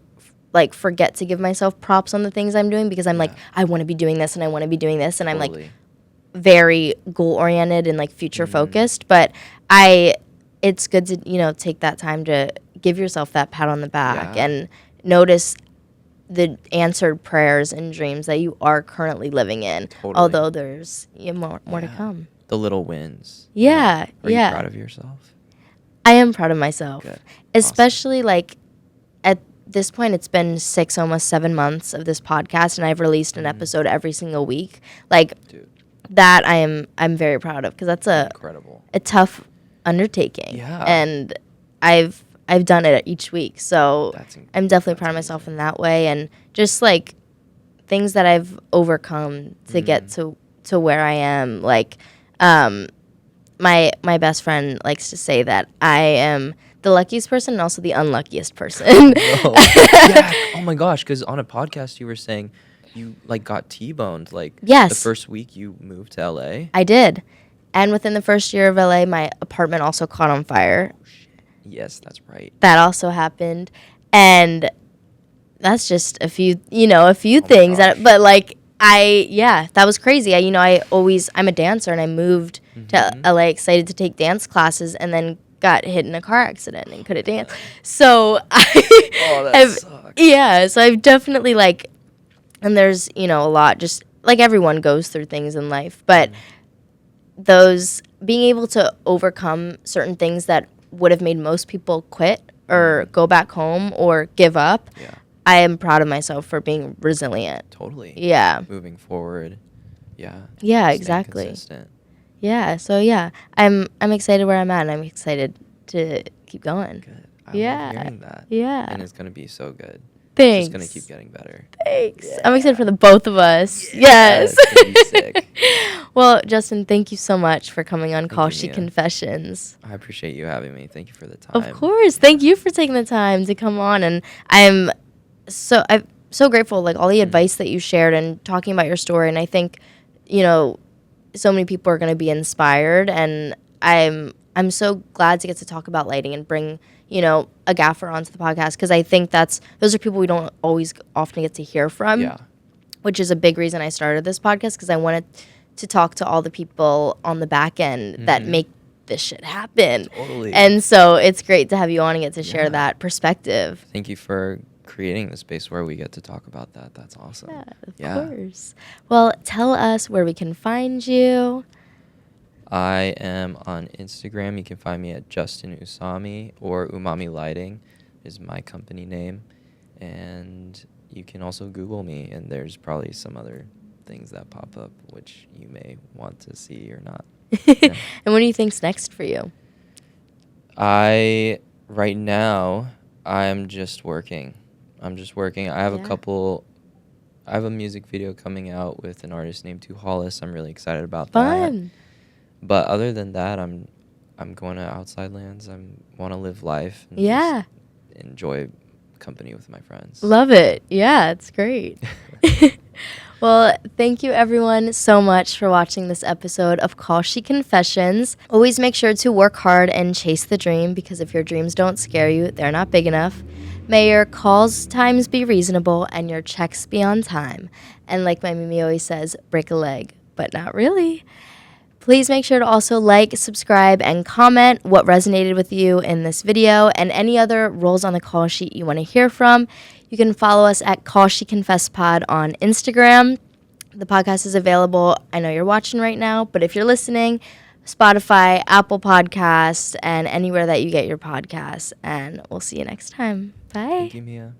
like forget to give myself props on the things I'm doing because I'm like, I want to be doing this and I want to be doing this, and I'm like very goal oriented and like future focused. But it's good to, you know, take that time to give yourself that pat on the back and notice the answered prayers and dreams that you are currently living in. Although there's more to come. The little wins. Yeah. Are you proud of yourself? I am proud of myself. Good. Especially like at this point, it's been 6, almost 7 months of this podcast, and I've released an episode every single week. Like, that I'm very proud of, because that's incredible. A tough undertaking. Yeah. And I've done it each week. So I'm definitely proud of myself in that way, and just like things that I've overcome to get to where I am. Like, my best friend likes to say that I am the luckiest person and also the unluckiest person. Yeah. Oh my gosh, because on a podcast you were saying you like got T-boned like the first week you moved to LA. I did. And within the first year of LA, my apartment also caught on fire. Oh, shit. Yes, that's right. That also happened. And that's just a few things but like that was crazy. I'm a dancer, and I moved to LA excited to take dance classes, and then got hit in a car accident and couldn't dance. So so I've definitely like, and there's, a lot, just like everyone goes through things in life, but those being able to overcome certain things that would have made most people quit or go back home or give up. Yeah. I am proud of myself for being resilient. Totally. Yeah. Moving forward. Yeah. Yeah, exactly. Consistent. Yeah. So yeah, I'm excited where I'm at, and I'm excited to keep going. Good. I love hearing that. Yeah. And it's gonna be so good. Thanks. It's just gonna keep getting better. Thanks. Yeah. I'm excited for the both of us. Yes. It's gonna be sick. Well, Justin, thank you so much for coming on Call She Confessions. I appreciate you having me. Thank you for the time. Of course. Thank you for taking the time to come on, and I'm so grateful, like, all the advice that you shared and talking about your story. And I think, so many people are going to be inspired, and I'm so glad to get to talk about lighting and bring, a gaffer onto the podcast, because I think those are people we don't often get to hear from. Yeah. Which is a big reason I started this podcast, because I wanted to talk to all the people on the back end that make this shit happen. Totally. And so it's great to have you on and get to share that perspective. Thank you for creating a space where we get to talk about that. That's awesome. Yeah, of course. Well, tell us where we can find you. I am on Instagram. You can find me at Justin Usami, or Umami Lighting is my company name. And you can also Google me, and there's probably some other things that pop up which you may want to see or not. Yeah. And what do you think's next for you? Right now, I'm just working. I have I have a music video coming out with an artist named Hollis. I'm really excited about that. But other than that, I'm going to outside lands. I want to live life. And just enjoy company with my friends. Love it. Yeah, it's great. Well, thank you everyone so much for watching this episode of Call She Confessions. Always make sure to work hard and chase the dream, because if your dreams don't scare you, they're not big enough. May your calls times be reasonable and your checks be on time. And like my Mimi always says, break a leg, but not really. Please make sure to also like, subscribe, and comment what resonated with you in this video, and any other roles on the call sheet you want to hear from. You can follow us at Call She Confess Pod on Instagram. The podcast is available. I know you're watching right now, but if you're listening, Spotify, Apple Podcasts, and anywhere that you get your podcasts. And we'll see you next time. Bye. Thank you, Mia.